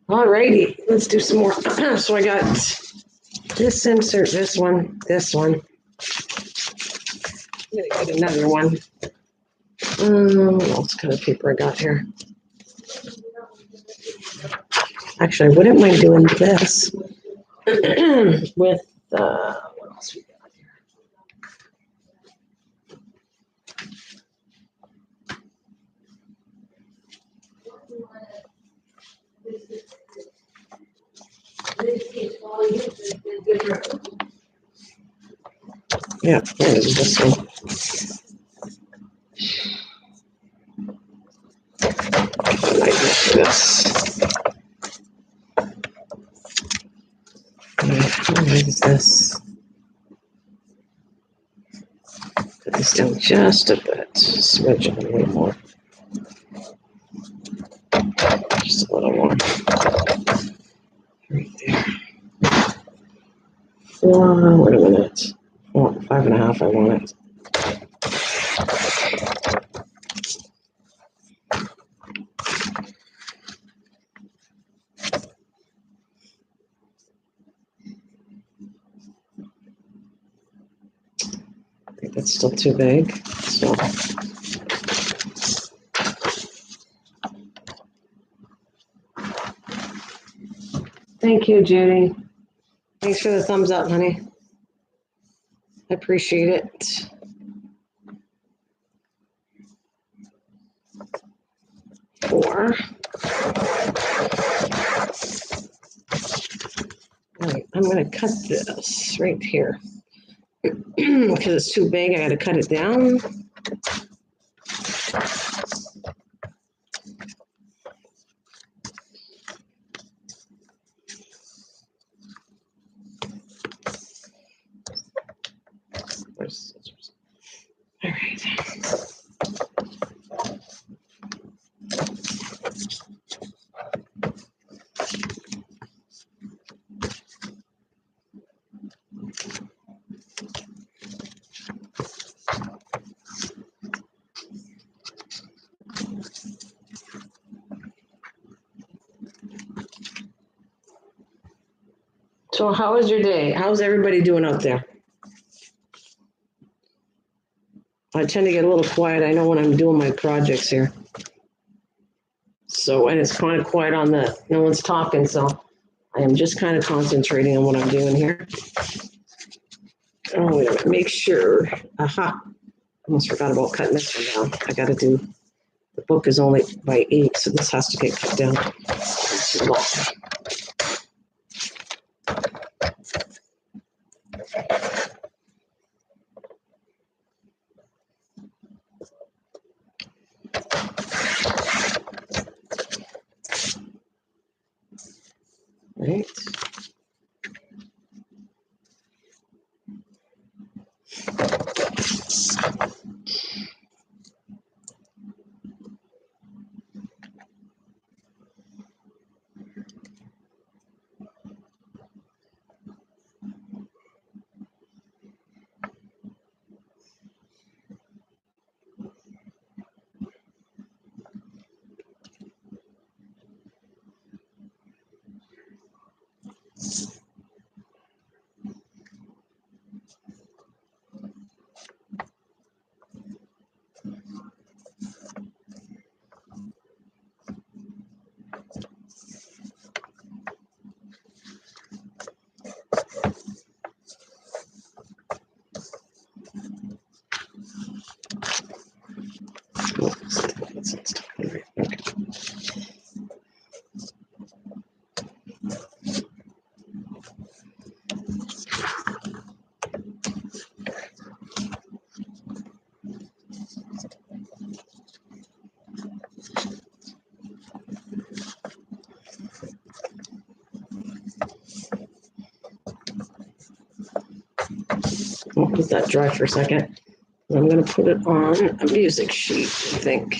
Alrighty, let's do some more. So I got this insert, this one. I'm gonna get another one. What else kind of paper I got here? Actually, I wouldn't mind doing this with what else we got here? Yeah, what is this one? I like this. What is this? Put this down just a bit. Smidge it a little more. Just a little more. Right there. 4, wait a minute. 4, 5.5, I want it. I think that's still too big. So thank you, Judy. Thanks for the thumbs up, honey. I appreciate it. 4. All right, I'm going to cut this right here. Because it's too big, I got to cut it down. Where's scissors? All right. So how was your day? How's everybody doing out there? I tend to get a little quiet. I know when I'm doing my projects here. So, and it's kind of quiet on no one's talking, so I am just kind of concentrating on what I'm doing here. Oh, wait a minute, make sure. Aha, almost forgot about cutting this one down. I gotta do, the book is only by 8, so this has to get cut down. Right. I'll let that dry for a second. I'm going to put it on a music sheet, I think.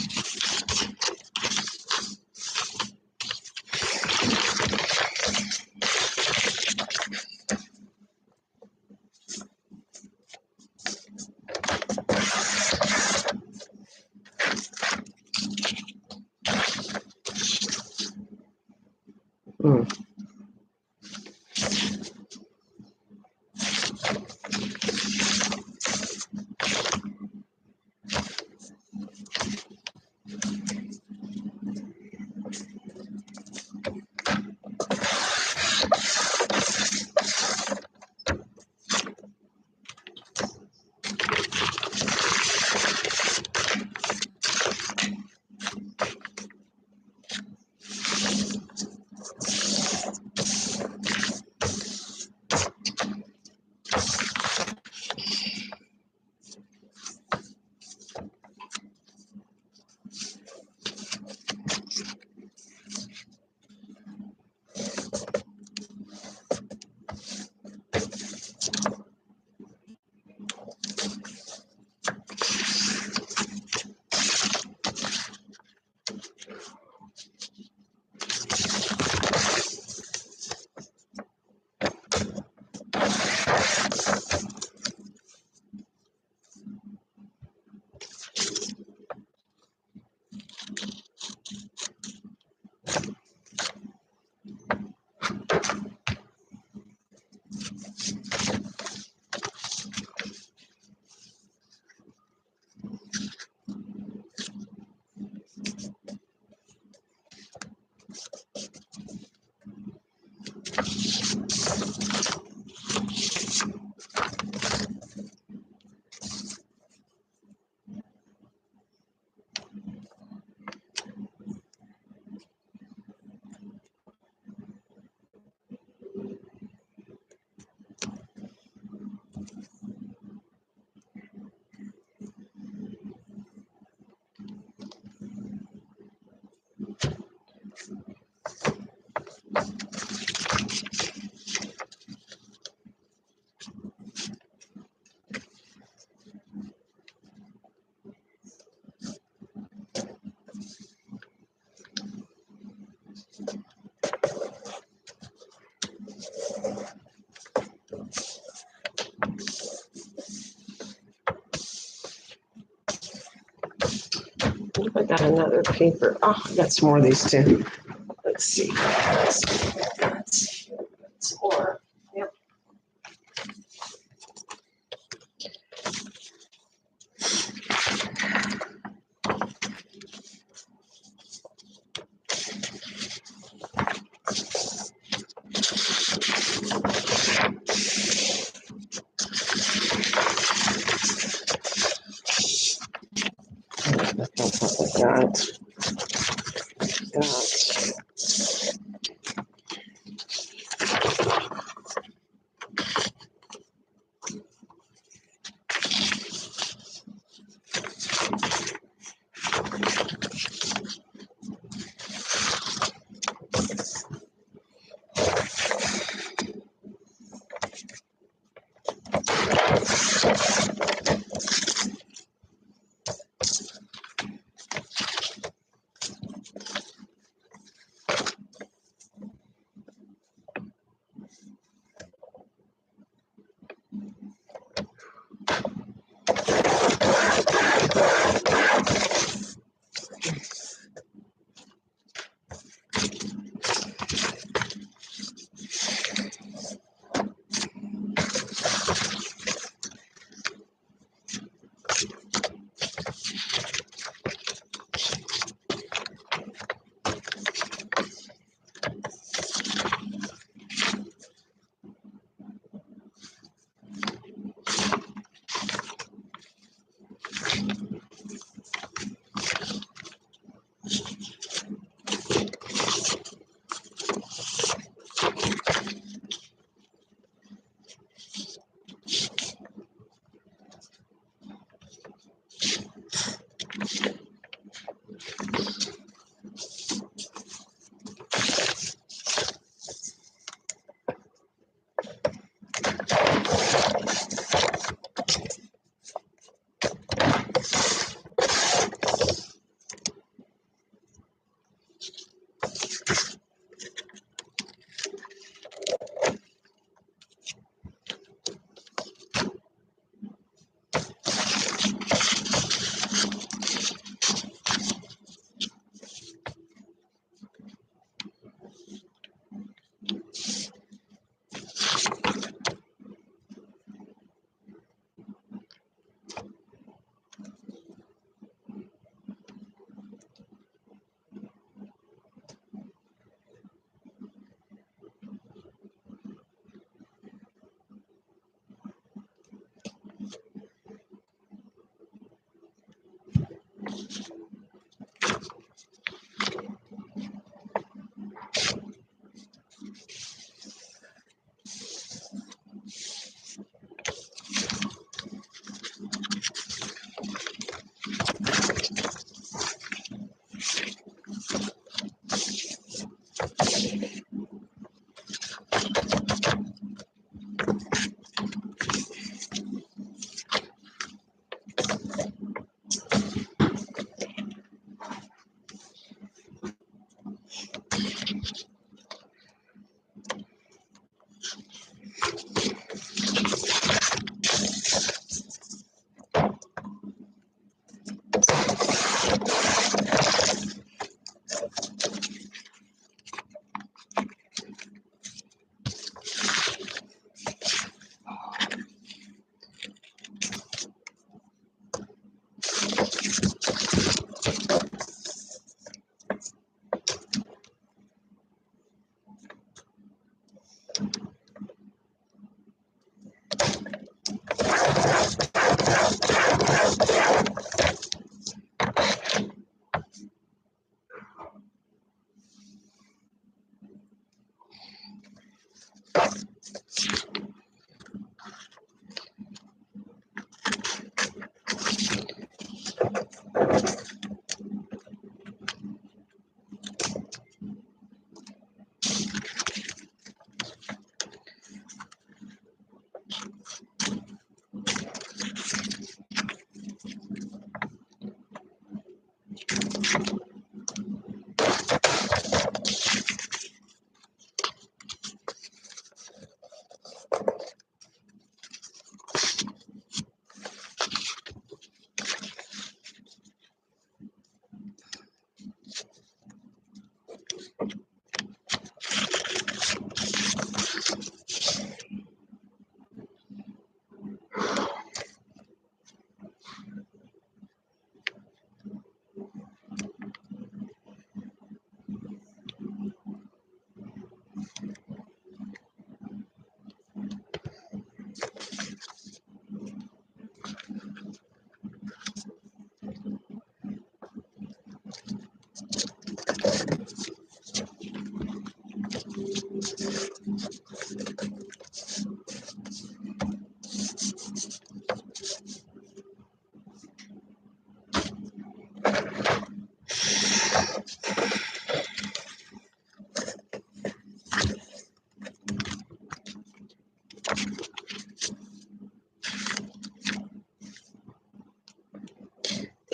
I got another paper. Oh, I got some more of these too. Let's see. That's more. Yep. Got.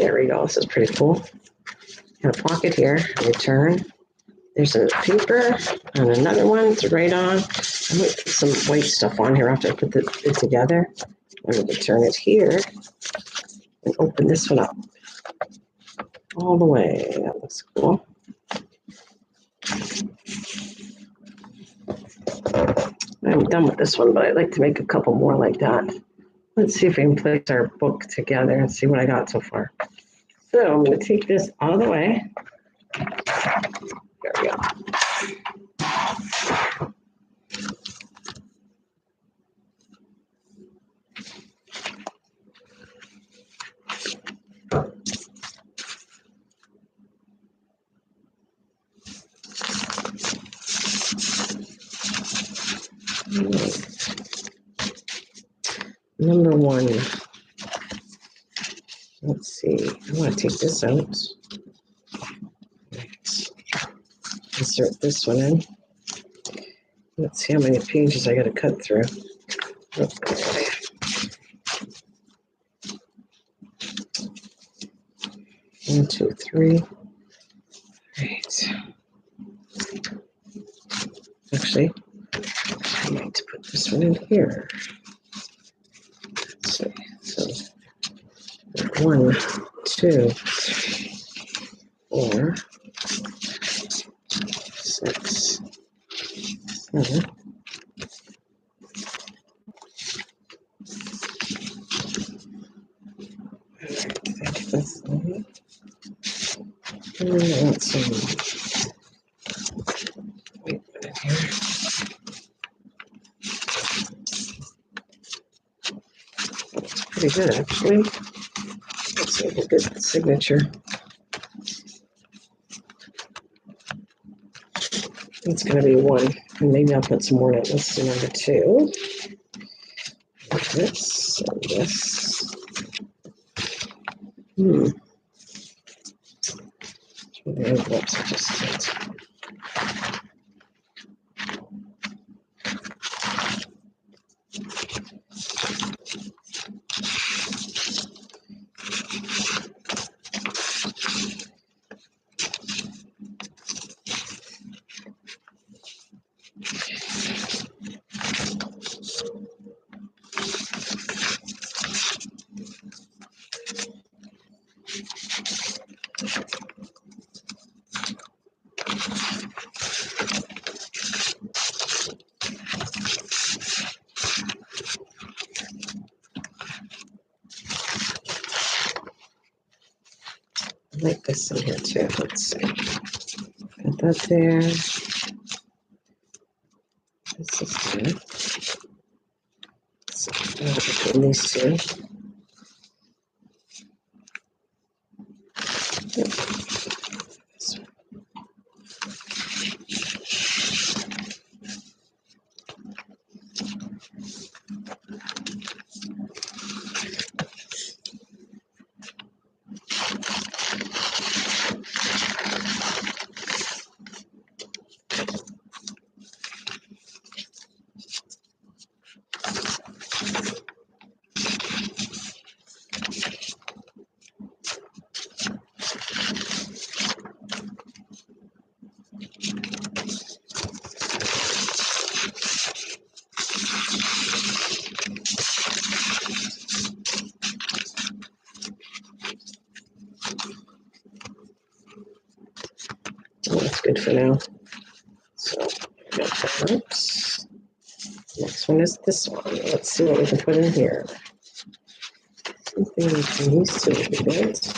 There we go. This is pretty cool. Got a pocket here. Return. There's a paper and another one to write on. I might put some white stuff on here after I put it together. I'm going to turn it here and open this one up all the way. That looks cool. I'm done with this one, but I'd like to make a couple more like that. Let's see if we can place our book together and see what I got so far. So I'm going to take this out of the way. There we go. Number one. Let's see. I want to take this out. Insert this one in. Let's see how many pages I got to cut through. Okay. 1, 2, 3. Right. Actually, I might put this one in here. Let's see. So 1, 2, 3, 4, 6, 7. Let's see. Let's see. Wait a minute here. It's pretty good, actually. Let's see if we get the signature. It's going to be 1. And maybe I'll put some more in it. Let's do number 2. This and this. The envelopes are just fit. I like this in here too. Let's see. Put that there. This is good. So between these two. Yep. This one. Oh, that's good for now. So, got that. Oops. Next one is this one. Let's see what we can put in here. Something we can use to make it.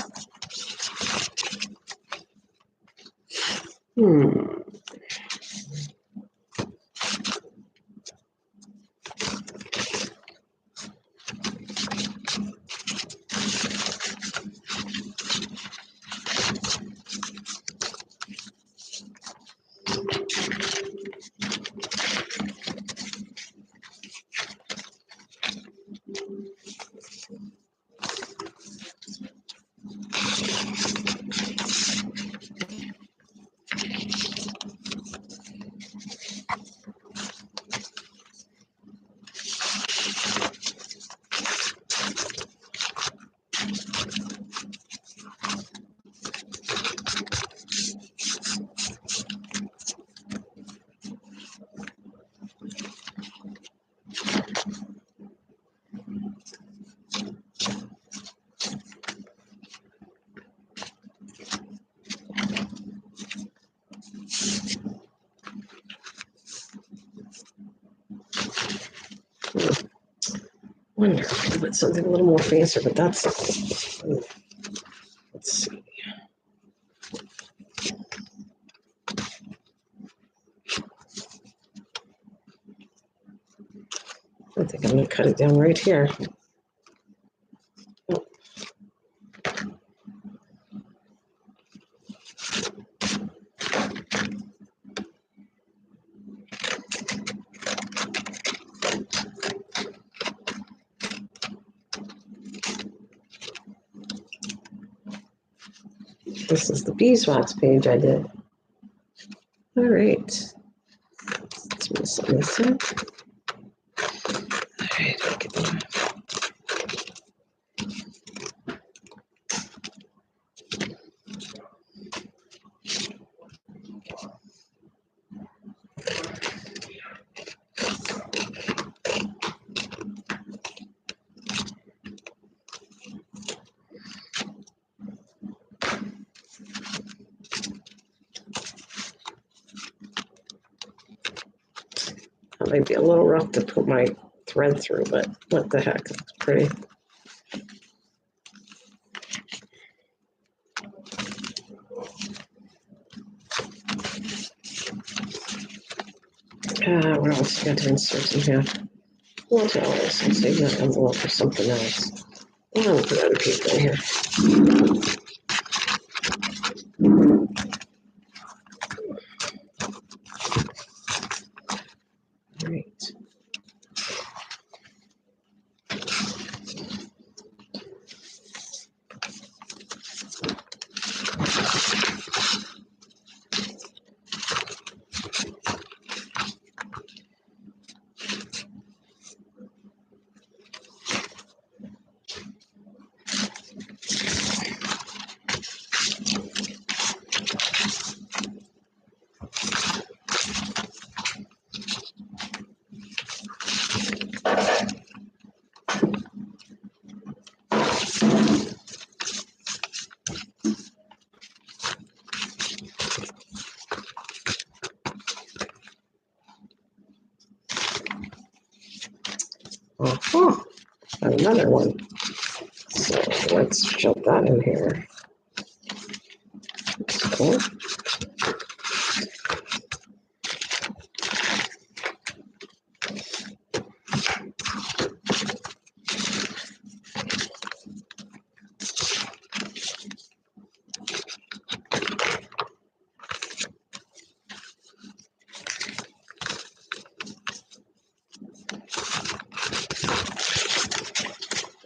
Wonder if I could put something a little more fancier, but that's. Let's see. I think I'm going to cut it down right here. Oh. This is the beeswax page I did. All right. Let's mess this up. All right, look at that. That might be a little rough to put my thread through, but what the heck, it's pretty. What else got to insert in here? What else? Let's save that envelope for something else. I'll put other people in here. All right. Oh, another one. So let's shove that in here. That's cool.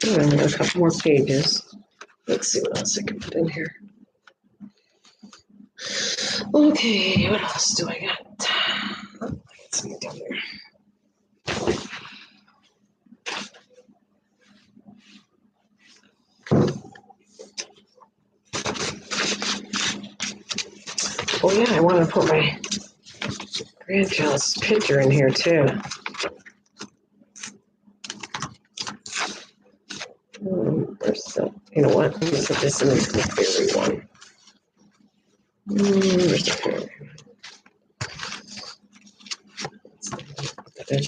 And a couple more pages. Let's see what else I can put in here. Okay, what else do I got? Let's see down there. Oh yeah, I want to put my grandchild's picture in here too. Where's the, you know what? I'm going to put this in the fairy one. Where's the fairy? Put that in.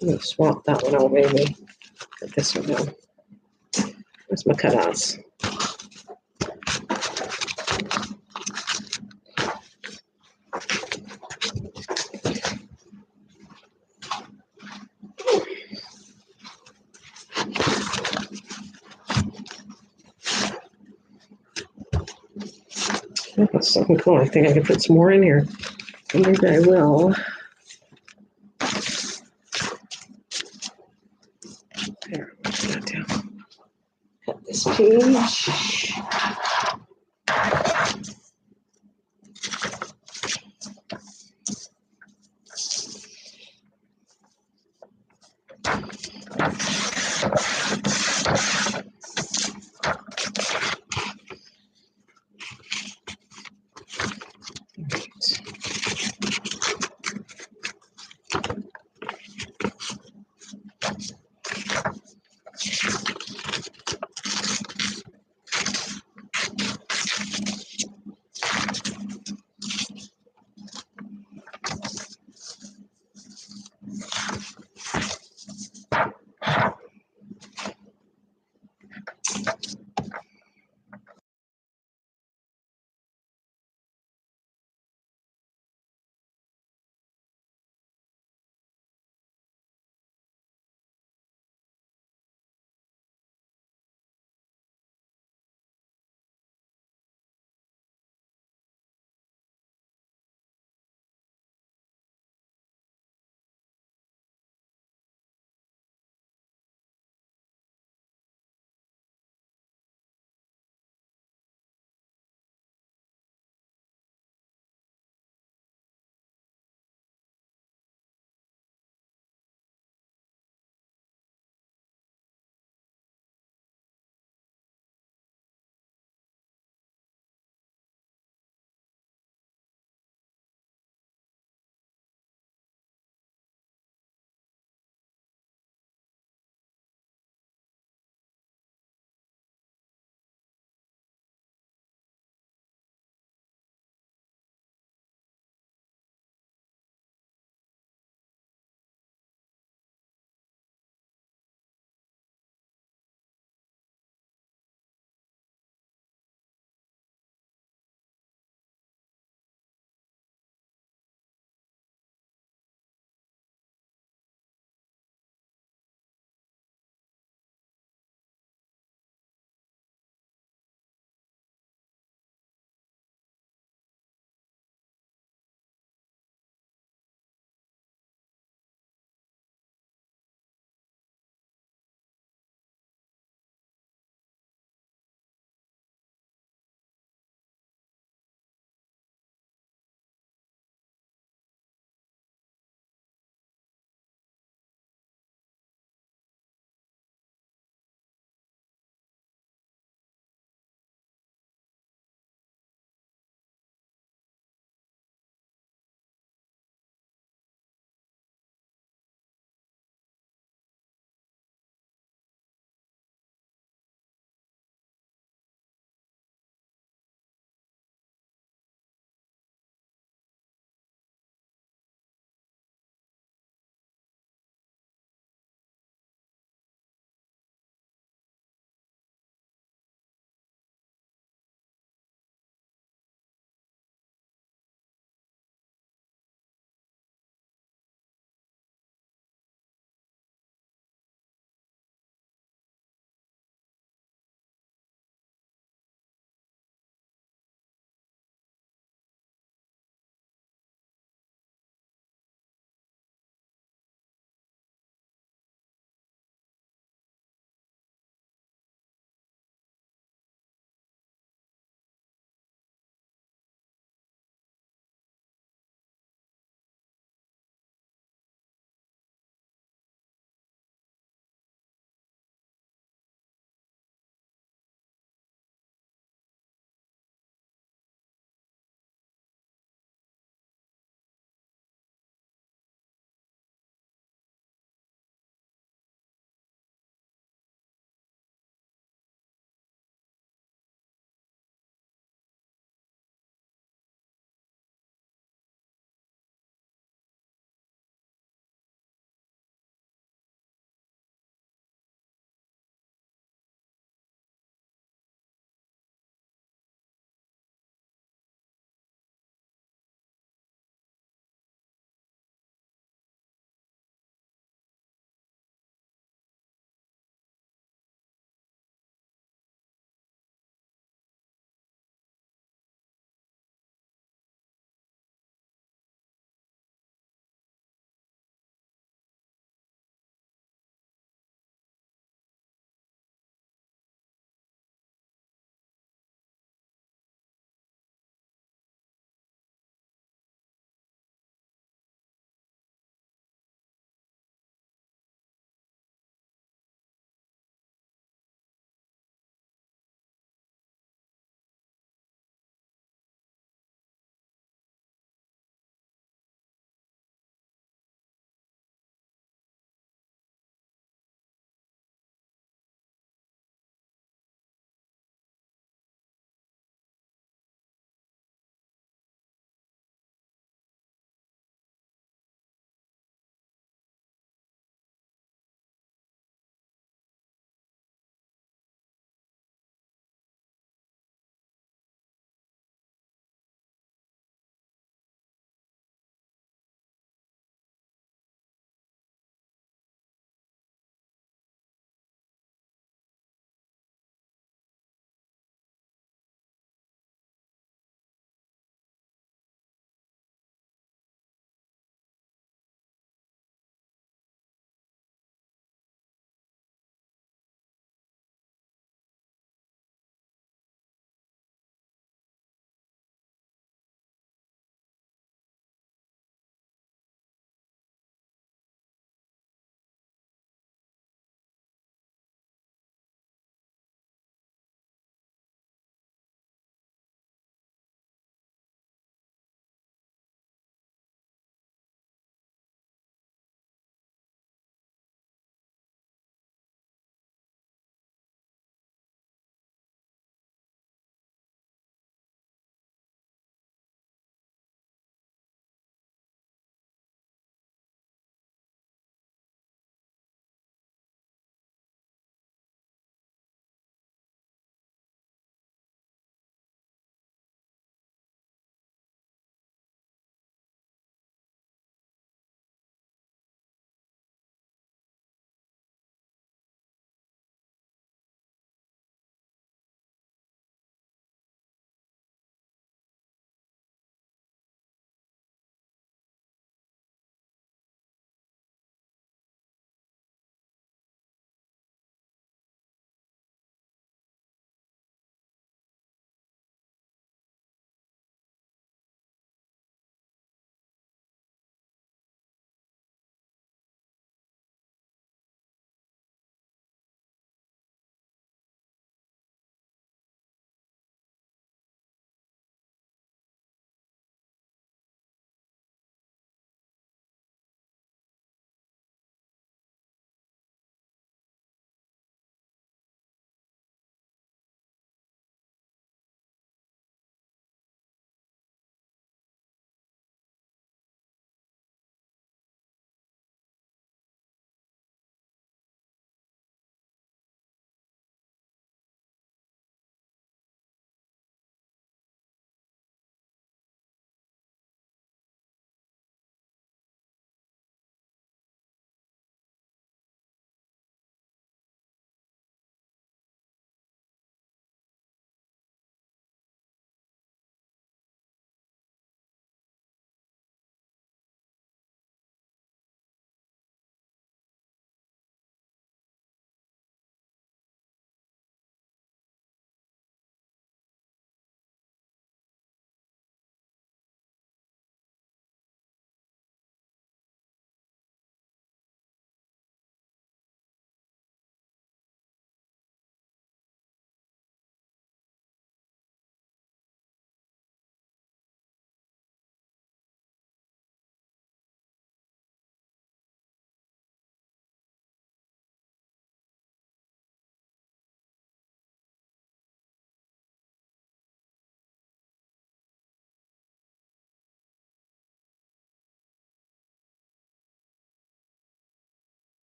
I'm going to swap that one out maybe. Put this one down. Where's my cutouts? Oh, that's something cool. I think I can put some more in here. Maybe I will. There, put that down. Cut this page.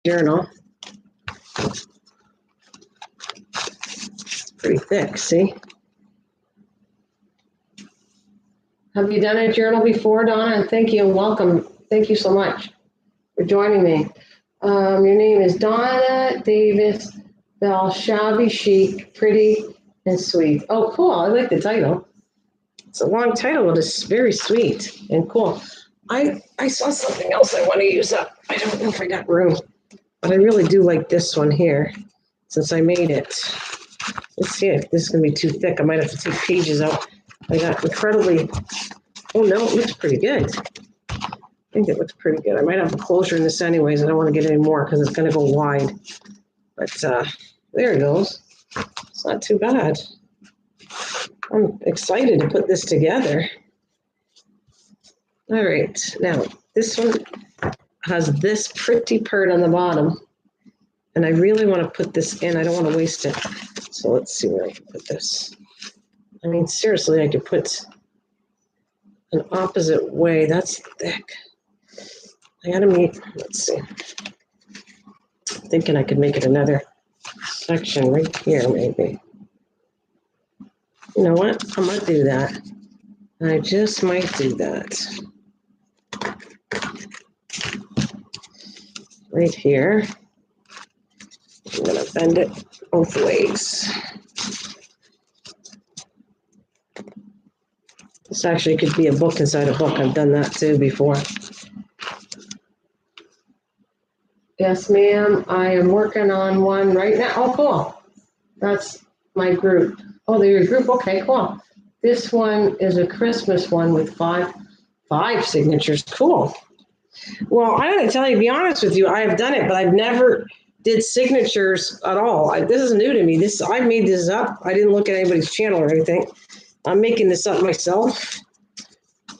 journal. It's pretty thick, see? Have you done a journal before, Donna? And thank you and welcome. Thank you so much for joining me. Your name is Donna Davis Bell, shabby chic, pretty and sweet. Oh, cool. I like the title. It's a long title, but it's very sweet and cool. I saw something else I want to use up. I don't know if I got room, but I really do like this one here since I made it. Let's see if this is going to be too thick. I might have to take pages out. I got incredibly, oh no, it looks pretty good. I think it looks pretty good. I might have a closure in this anyways. I don't want to get any more because it's going to go wide. But there it goes. It's not too bad. I'm excited to put this together. All right, now this one has this pretty part on the bottom. And I really want to put this in. I don't want to waste it. So let's see where I can put this. I mean, seriously, I could put an opposite way. That's thick. I gotta meet, let's see. I'm thinking I could make it another section right here, maybe. You know what? I'm gonna do that. I just might do that. Right here. I'm gonna bend it both ways. This actually could be a book inside a book. I've done that too before. Yes, ma'am. I am working on one right now. Oh, cool. That's my group. Oh, they're your group. Okay, cool. This one is a Christmas one with five signatures. Cool. Well, I gotta tell you, to be honest with you, I have done it, but I've never did signatures at all. This is new to me. I made this up. I didn't look at anybody's channel or anything. I'm making this up myself.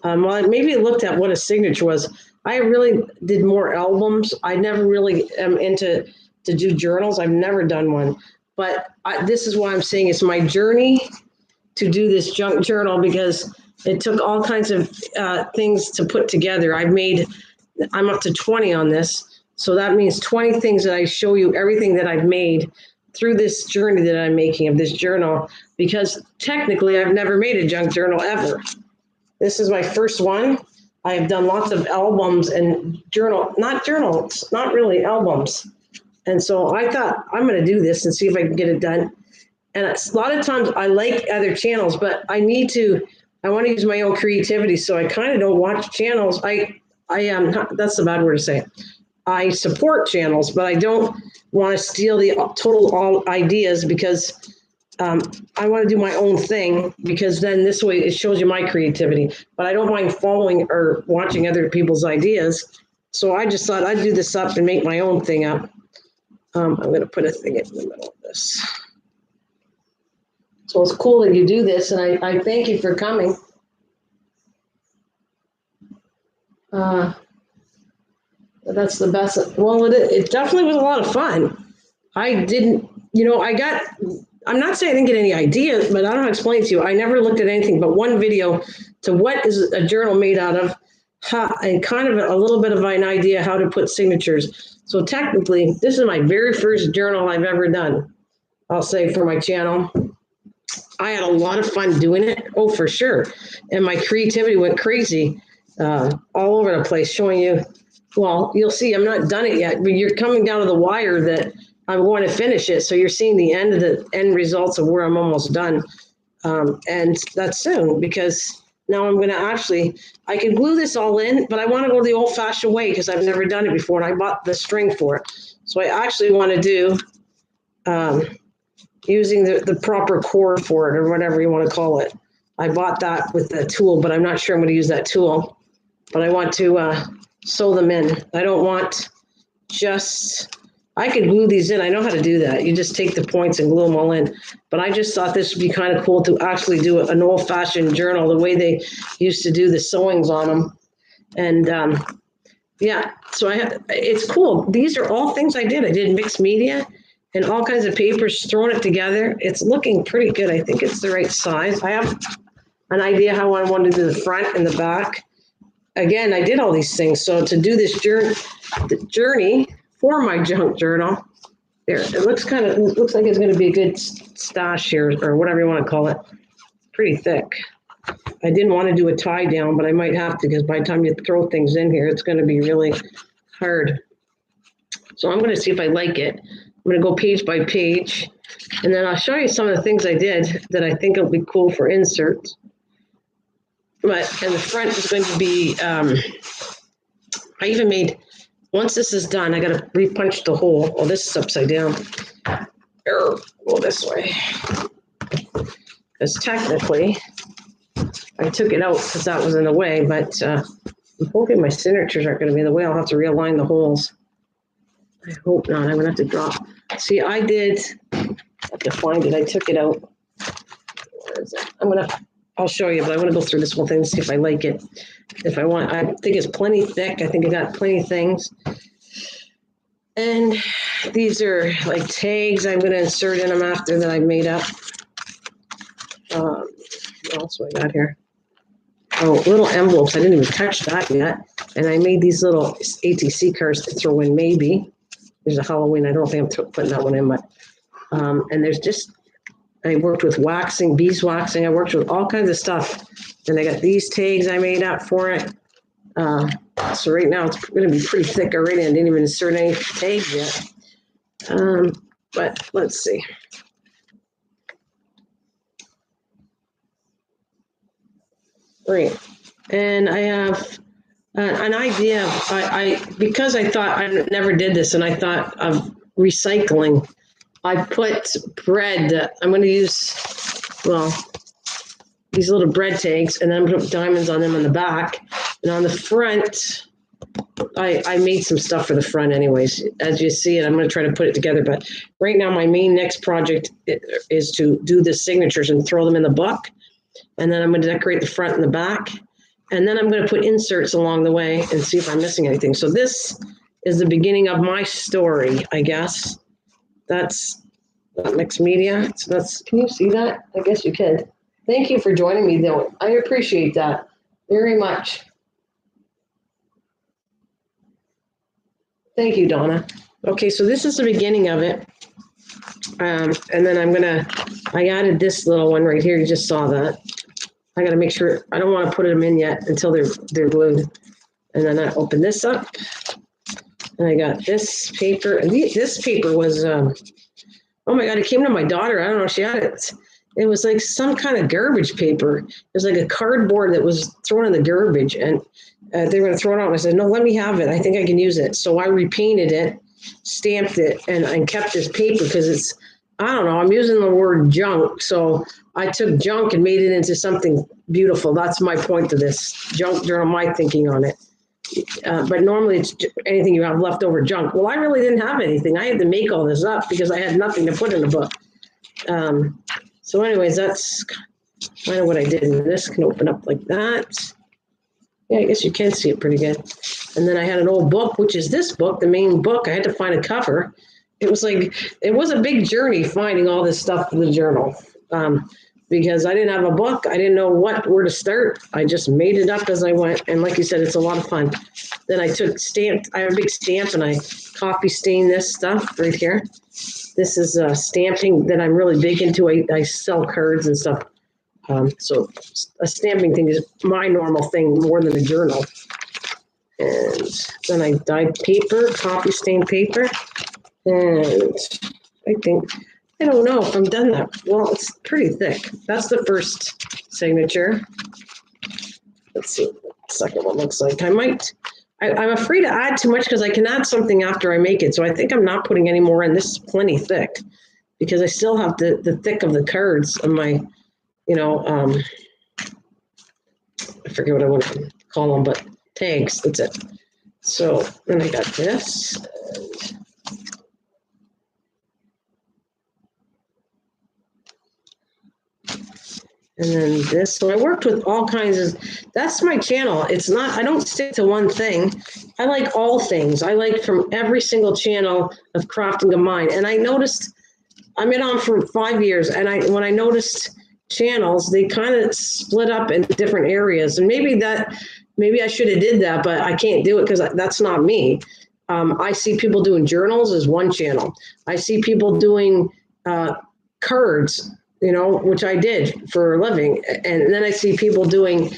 Well, maybe I looked at what a signature was. I really did more albums. I never really am into to do journals. I've never done one. But this is why I'm saying it's my journey to do this junk journal, because it took all kinds of things to put together. I'm up to 20 on this. So that means 20 things that I show you, everything that I've made through this journey that I'm making of this journal, because technically I've never made a junk journal ever. This is my first one. I have done lots of albums and not really albums. And so I thought I'm going to do this and see if I can get it done. And a lot of times I like other channels, but I want to use my own creativity. So I kind of don't watch channels. That's the bad word to say. I support channels, but I don't want to steal the all ideas, because I want to do my own thing, because then this way it shows you my creativity. But I don't mind following or watching other people's ideas. So I just thought I'd do this up and make my own thing up. I'm going to put a thing in the middle of this. So it's cool that you do this, and I thank you for coming. That's the best. Well, it definitely was a lot of fun. I'm not saying I didn't get any ideas, but I don't know how to explain it to you. I never looked at anything but one video to what is a journal made out of, and kind of a little bit of an idea how to put signatures. So technically, this is my very first journal I've ever done, I'll say, for my channel. I had a lot of fun doing it. Oh, for sure. And my creativity went crazy all over the place, showing you. Well, you'll see I'm not done it yet, but you're coming down to the wire that I'm going to finish it. So you're seeing the end results of where I'm almost done. And that's soon, because now I'm going to I can glue this all in, but I want to go the old fashioned way because I've never done it before. And I bought the string for it. So I actually want to do using the proper cord for it, or whatever you want to call it. I bought that with the tool, but I'm not sure I'm going to use that tool. But I want to sew them in. I don't want I could glue these in. I know how to do that. You just take the points and glue them all in. But I just thought this would be kind of cool to actually do an old-fashioned journal, the way they used to do the sewings on them. And so it's cool. These are all things I did. I did mixed media and all kinds of papers, throwing it together. It's looking pretty good. I think it's the right size. I have an idea how I want to do the front and the back. Again, I did all these things. So to do this journey for my junk journal. There, it looks like it's going to be a good stash here, or whatever you want to call it. Pretty thick. I didn't want to do a tie down, but I might have to, because by the time you throw things in here, it's going to be really hard. So I'm going to see if I like it. I'm going to go page by page, and then I'll show you some of the things I did that I think will be cool for inserts. But in the front is going to be, I even made, once this is done, I got to repunch the hole. Oh, this is upside down. Go this way. Because technically, I took it out because that was in the way, but I'm hoping my signatures aren't going to be in the way. I'll have to realign the holes. I hope not. I'm going to have to drop. See, I have to find it. I took it out. Where is it? I'll show you, but I want to go through this whole thing and see if I like it. If I want, I think it's plenty thick. I think I got plenty of things. And these are like tags I'm going to insert in them after that I made up. What else do I got here? Oh, little envelopes. I didn't even touch that yet. And I made these little ATC cards to throw in maybe. There's a Halloween. I don't think I'm putting that one in, but and there's just, I worked with waxing, beeswaxing. I worked with all kinds of stuff. And I got these tags I made up for it. So right now it's going to be pretty thick already. I didn't even insert any tags yet. But let's see. Great. And I have an idea. Because I thought I never did this, and I thought of recycling. I put bread. I'm going to use, well, these little bread tags, and then I'm going to put diamonds on them on the back. And on the front, I made some stuff for the front anyways. As you see it, I'm going to try to put it together. But right now, my main next project is to do the signatures and throw them in the book. And then I'm going to decorate the front and the back. And then I'm going to put inserts along the way and see if I'm missing anything. So this is the beginning of my story, I guess. That's mixed media. So can you see that? I guess you can. Thank you for joining me, though. I appreciate that very much. Thank you, Donna. Okay, so this is the beginning of it. And then I added this little one right here. You just saw that. I got to make sure, I don't want to put them in yet until they're glued. And then I open this up. And I got this paper. And this paper was, oh my God, it came to my daughter. I don't know if she had it. It was like some kind of garbage paper. It was like a cardboard that was thrown in the garbage. And they were going to throw it out. And I said, no, let me have it. I think I can use it. So I repainted it, stamped it, and kept this paper because it's, I don't know, I'm using the word junk. So I took junk and made it into something beautiful. That's my point to this. Junk journal, my thinking on it. But normally it's anything you have leftover junk. Well, I really didn't have anything. I had to make all this up because I had nothing to put in the book. So anyways, that's kind of what I did. And this can open up like that. Yeah, I guess you can see it pretty good. And then I had an old book, which is this book, the main book. I had to find a cover. It was a big journey finding all this stuff for the journal. Because I didn't have a book. I didn't know where to start. I just made it up as I went. And like you said, it's a lot of fun. Then I I have a big stamp and I copy stain this stuff right here. This is stamping that I'm really big into. I sell cards and stuff. So a stamping thing is my normal thing more than a journal. And then I dyed paper, copy stained paper. And I don't know if I'm done that. Well, it's pretty thick. That's the first signature. Let's see what the second one looks like. I'm afraid to add too much because I can add something after I make it. So I think I'm not putting any more in. This is plenty thick because I still have the thick of the cards on my, I forget what I want to call them, but tags. That's it. So then I got this. And then this. So I worked with all kinds of, that's my channel. It's not, I don't stick to one thing. I like all things. I like from every single channel of crafting of mine. And I noticed, I've been on for 5 years. And when I noticed channels, they kind of split up in different areas. And maybe I should have did that, but I can't do it because that's not me. I see people doing journals as one channel. I see people doing cards, which I did for a living. And then I see people doing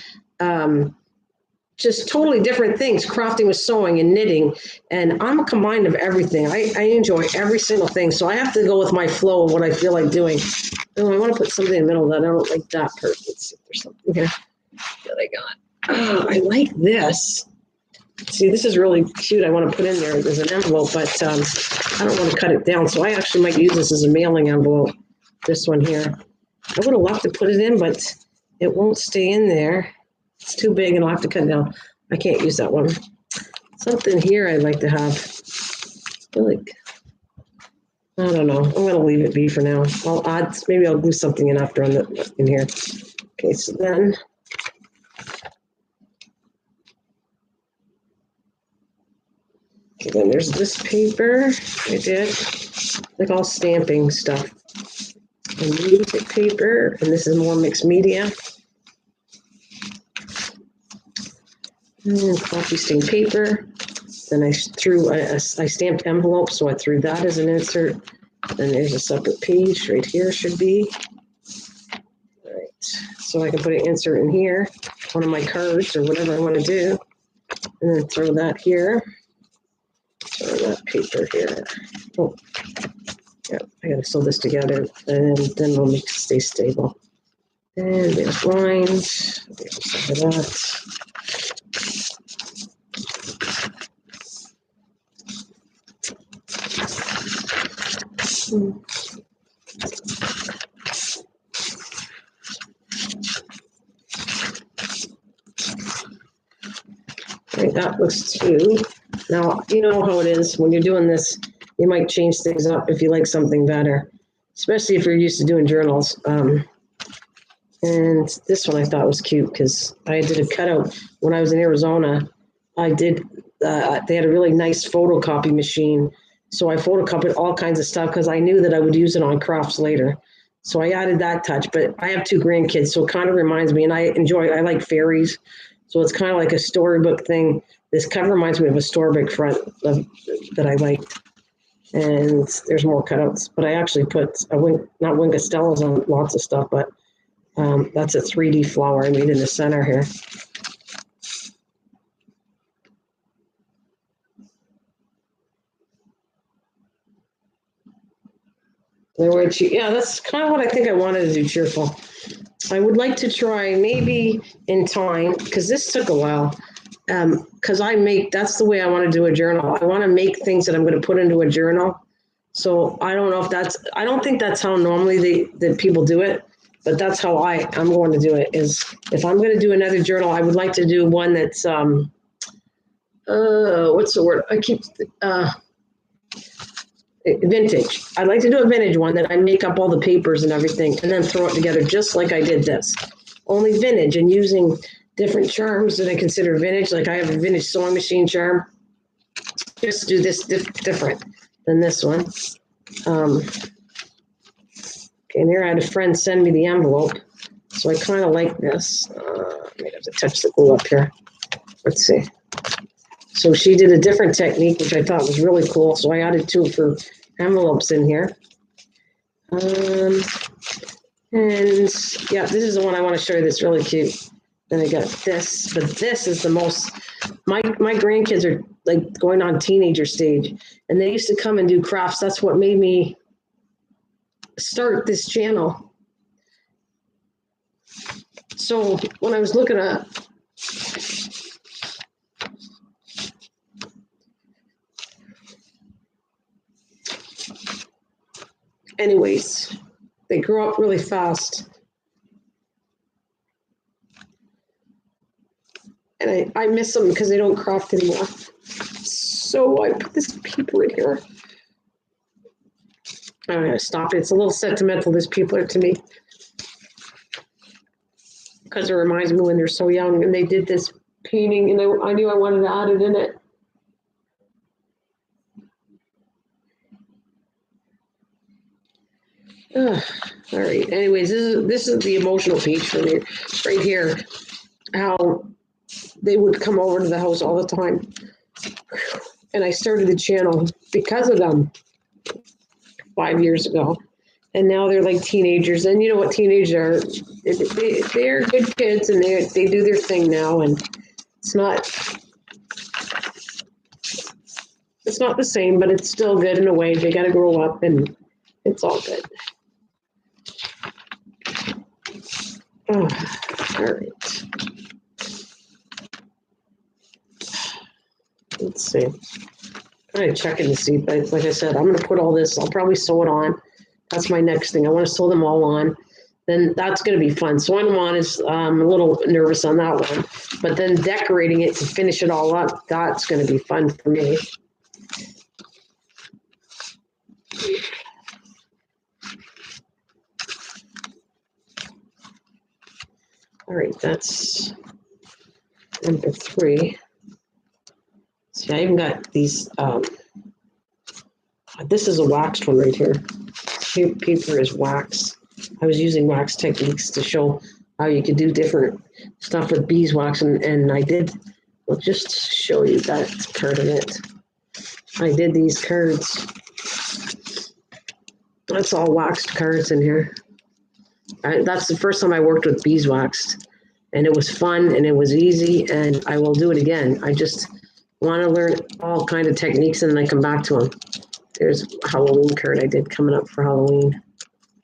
just totally different things, crafting with sewing and knitting. And I'm a combined of everything. I enjoy every single thing. So I have to go with my flow of what I feel like doing. Oh, I want to put something in the middle that I don't like that part. Let's see if there's something here that I got. Oh, I like this. See, this is really cute. I want to put in there as an envelope, but I don't want to cut it down. So I actually might use this as a mailing envelope, this one here. I would have loved to put it in, but it won't stay in there. It's too big and I'll have to cut it down. I can't use that one. Something here I'd like to have. I don't know. I'm going to leave it be for now. Maybe I'll do something in after in here. Okay, so then. Okay, then there's this paper I did, like all stamping stuff. And music paper, and this is more mixed media. And coffee stain paper. Then I stamped envelopes, so I threw that as an insert. Then there's a separate page right here, should be. All right, so I can put an insert in here, one of my cards or whatever I want to do. And then throw that here. Throw that paper here. Oh, yeah, I gotta sew this together, and then we'll make it stay stable. And there's lines. There's some of that. Right, that looks too. Now, you know how it is when you're doing this, you might change things up if you like something better, especially if you're used to doing journals. And this one I thought was cute because I did a cutout when I was in Arizona. They had a really nice photocopy machine. So I photocopied all kinds of stuff because I knew that I would use it on crafts later. So I added that touch, but I have 2 grandkids, so it kind of reminds me, and I like fairies. So it's kind of like a storybook thing. This cover reminds me of a storybook front that I liked. And there's more cutouts, but I actually put not Wing Castellas on lots of stuff, but that's a 3D flower I made in the center here. Yeah, that's kind of what I think I wanted to do, cheerful. I would like to try maybe in time, because this took a while, because that's the way I want to do a journal. I want to make things that I'm going to put into a journal. So I don't know if I don't think that's how normally that people do it, but that's how I'm going to do it, is if I'm going to do another journal, I would like to do one that's, what's the word? Vintage. I'd like to do a vintage one that I make up all the papers and everything and then throw it together just like I did this. Only vintage and using different charms that I consider vintage. Like I have a vintage sewing machine charm. Just do this different than this one. Okay, and here I had a friend send me the envelope. So I kind of like this. I might have to touch the glue up here. Let's see. So she did a different technique, which I thought was really cool. So I added 2 for envelopes in here. And yeah, this is the one I want to show you that's really cute. Then I got this, but this is the most, my grandkids are like going on teenager stage, and they used to come and do crafts. That's what made me start this channel. So when I was looking at anyways, they grow up really fast. And I miss them because they don't craft anymore. So I put this paper in here. I'm going to stop it. It's a little sentimental, this paper, to me. Because it reminds me when they're so young and they did this painting and I knew I wanted to add it in it. All right. Anyways, this is the emotional page for me right here. How they would come over to the house all the time. and I started the channel because of them 5 years ago. And now they're like teenagers, and you know what teenagers are? They're good kids, and they do their thing now, and it's not the same, but it's still good in a way. They got to grow up, and it's all good. Oh, all right. Let's see. I'm checking to see, but like I said, I'm going to put all this. I'll probably sew it on. That's my next thing. I want to sew them all on. Then that's going to be fun. Sewing them on is I'm a little nervous on that one, but then decorating it to finish it all up, that's going to be fun for me. All right, that's number 3. See, I even got these. This is a waxed one right here. Paper is wax. I was using wax techniques to show how you could do different stuff with beeswax, and I did. I'll just show you that part of it. I did these cards. That's all waxed cards in here. That's the first time I worked with beeswax, and it was fun and it was easy, and I will do it again. I just want to learn all kind of techniques, and then I come back to them. There's a Halloween card I did coming up for Halloween.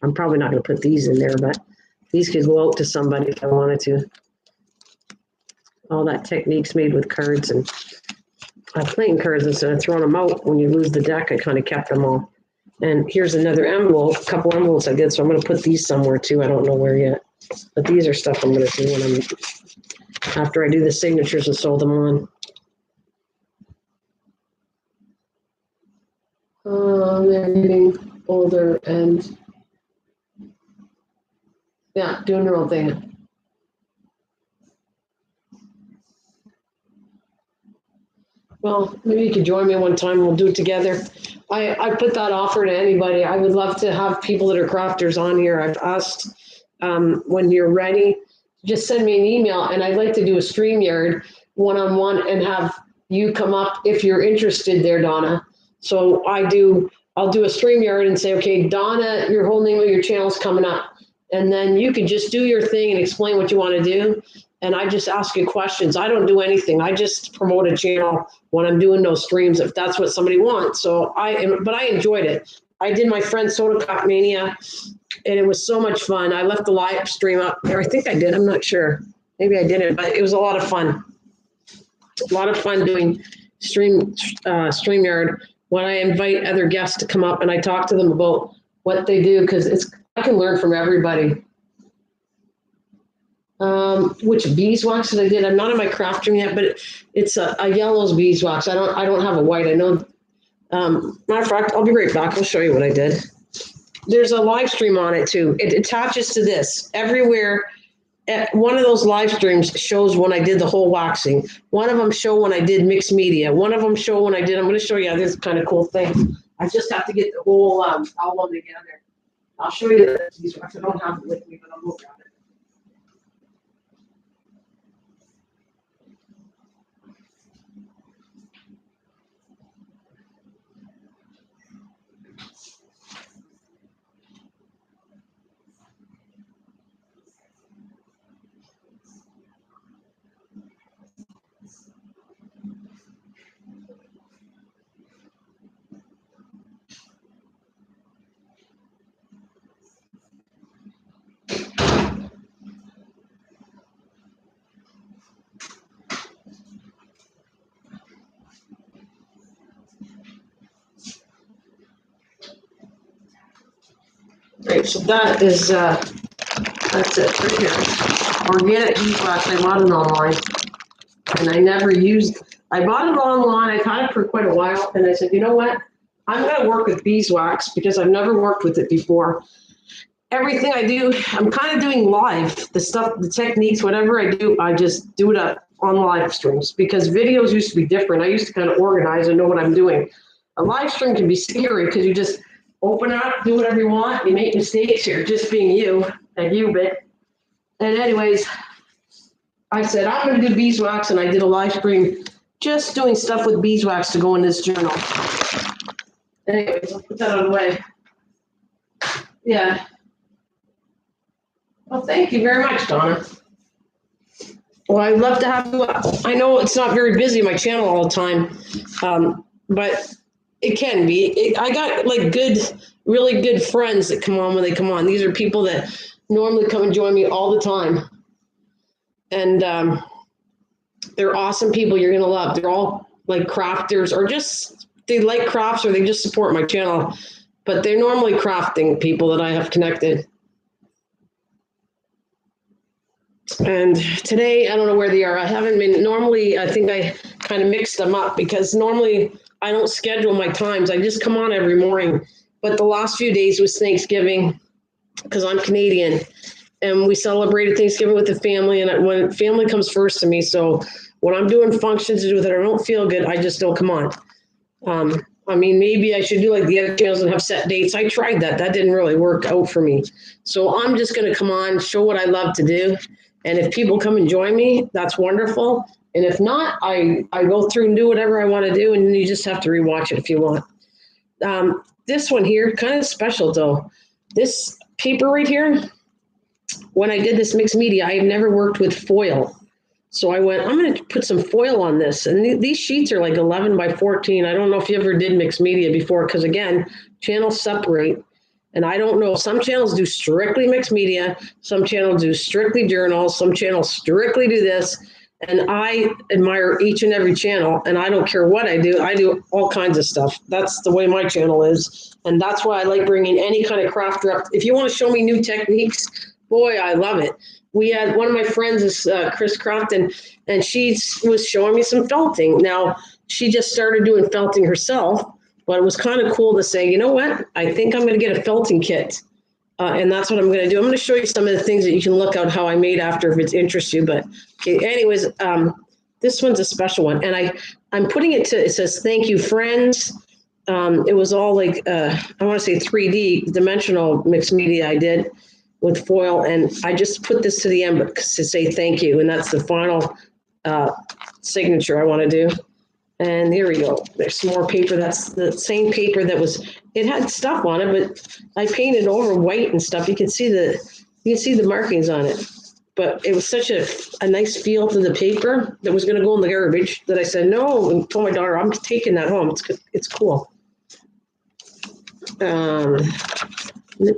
I'm probably not going to put these in there, but these could go out to somebody if I wanted to. All that techniques made with cards, and playing cards instead of throwing them out when you lose the deck. I kind of kept them all. And here's another envelope, a couple envelopes I did, so I'm going to put these somewhere too. I don't know where yet, but these are stuff I'm going to do when after I do the signatures and sew them on. They're getting older and yeah, doing their own thing. Well, maybe you could join me one time. We'll do it together. I put that offer to anybody. I would love to have people that are crafters on here. I've asked when you're ready, just send me an email, and I'd like to do a StreamYard one-on-one and have you come up if you're interested there, Donna. So I'll do a StreamYard and say, okay, Donna, your whole name of your channel is coming up. And then you can just do your thing and explain what you want to do. And I just ask you questions. I don't do anything. I just promote a channel when I'm doing those streams, if that's what somebody wants. But I enjoyed it. I did my friend Soda Cock Mania, and it was so much fun. I left the live stream up there. I think I did. I'm not sure. Maybe I didn't, but it was a lot of fun. A lot of fun doing StreamYard when I invite other guests to come up and I talk to them about what they do, because I can learn from everybody. Which beeswax that I did? I'm not in my craft room yet, but it's a yellow's beeswax. I don't have a white. I know. Matter of fact, I'll be right back. I'll show you what I did. There's a live stream on it too. It attaches to this everywhere. One of those live streams shows when I did the whole waxing. One of them show when I did mixed media. One of them show when I did. I'm going to show you this kind of cool thing. I just have to get the whole album together. I'll show you the beeswax. I don't have it with me, but I'll look at it. Right, so that is that's it right here. Organic beeswax. I bought it online, and I never used. I bought it online. I've had it for quite a while, and I said, you know what? I'm going to work with beeswax because I've never worked with it before. Everything I do, I'm kind of doing live. The stuff, the techniques, whatever I do, I just do it up on live streams, because videos used to be different. I used to kind of organize and know what I'm doing. A live stream can be scary because you just open up, do whatever you want. You make mistakes. You're just being you, and you bit. And anyways, I said, I'm going to do beeswax, and I did a live stream just doing stuff with beeswax to go in this journal. Anyways, I'll put that out of the way. Yeah. Well, thank you very much, Donna. Well, I'd love to have you. I know it's not very busy, my channel all the time, but it can be. I got like really good friends that come on when they come on. These are people that normally come and join me all the time. And they're awesome people you're going to love. They're all like crafters or just, they like crafts or they just support my channel. But they're normally crafting people that I have connected. And today, I don't know where they are. I haven't been, normally, I think I kind of mixed them up because normally I don't schedule my times. I just come on every morning. But the last few days was Thanksgiving because I'm Canadian and we celebrated Thanksgiving with the family. And when family comes first to me, so when I'm doing functions with it, I don't feel good, I just don't come on. I mean, maybe I should do like the other channels and have set dates. I tried that. That didn't really work out for me. So I'm just going to come on, show what I love to do. And if people come and join me, that's wonderful. And if not, I go through and do whatever I want to do. And you just have to rewatch it if you want. This one here, kind of special though. This paper right here, when I did this mixed media, I have never worked with foil. So I went, I'm going to put some foil on this. And these sheets are like 11 by 14. I don't know if you ever did mixed media before, because again, channels separate. And I don't know, some channels do strictly mixed media. Some channels do strictly journals. Some channels strictly do this. And I admire each and every channel. And I don't care what I do all kinds of stuff. That's the way my channel is. And that's why I like bringing any kind of crafter up. If you want to show me new techniques, boy, I love it. We had one of my friends is Chris Crofton, and she was showing me some felting. Now, she just started doing felting herself, but it was kind of cool to say, you know what? I think I'm going to get a felting kit, and that's what I'm going to do. I'm going to show you some of the things that you can look out how I made after if it interests you. But okay, anyways, this one's a special one, and I'm putting it to, it says, thank you, friends. It was all like, I want to say 3D dimensional mixed media I did with foil, and I just put this to the end to say thank you, and that's the final signature I want to do. And here we go. There's some more paper. That's the same paper that was, it had stuff on it, but I painted over white and stuff. You can see the markings on it. But it was such a nice feel to the paper that was going to go in the garbage that I said no, and told my daughter, I'm taking that home. It's cool.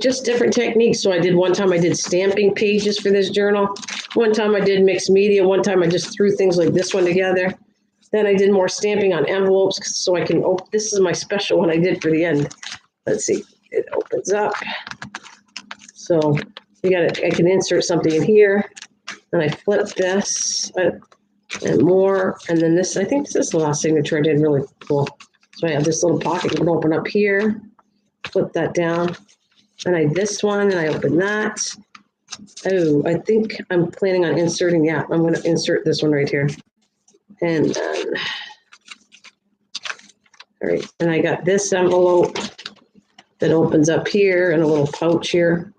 Just different techniques. So one time I did stamping pages for this journal. One time I did mixed media. One time I just threw things like this one together. Then I did more stamping on envelopes so I can open. This is my special one I did for the end. Let's see. It opens up. So I can insert something in here. And I flip this and more. And then this, I think this is the last signature I did, really cool. So I have this little pocket you can open up here. Flip that down. And I this one, and I open that. Oh, I think I'm planning on inserting, yeah, I'm going to insert this one right here. And then, all right, and I got this envelope that opens up here and a little pouch here.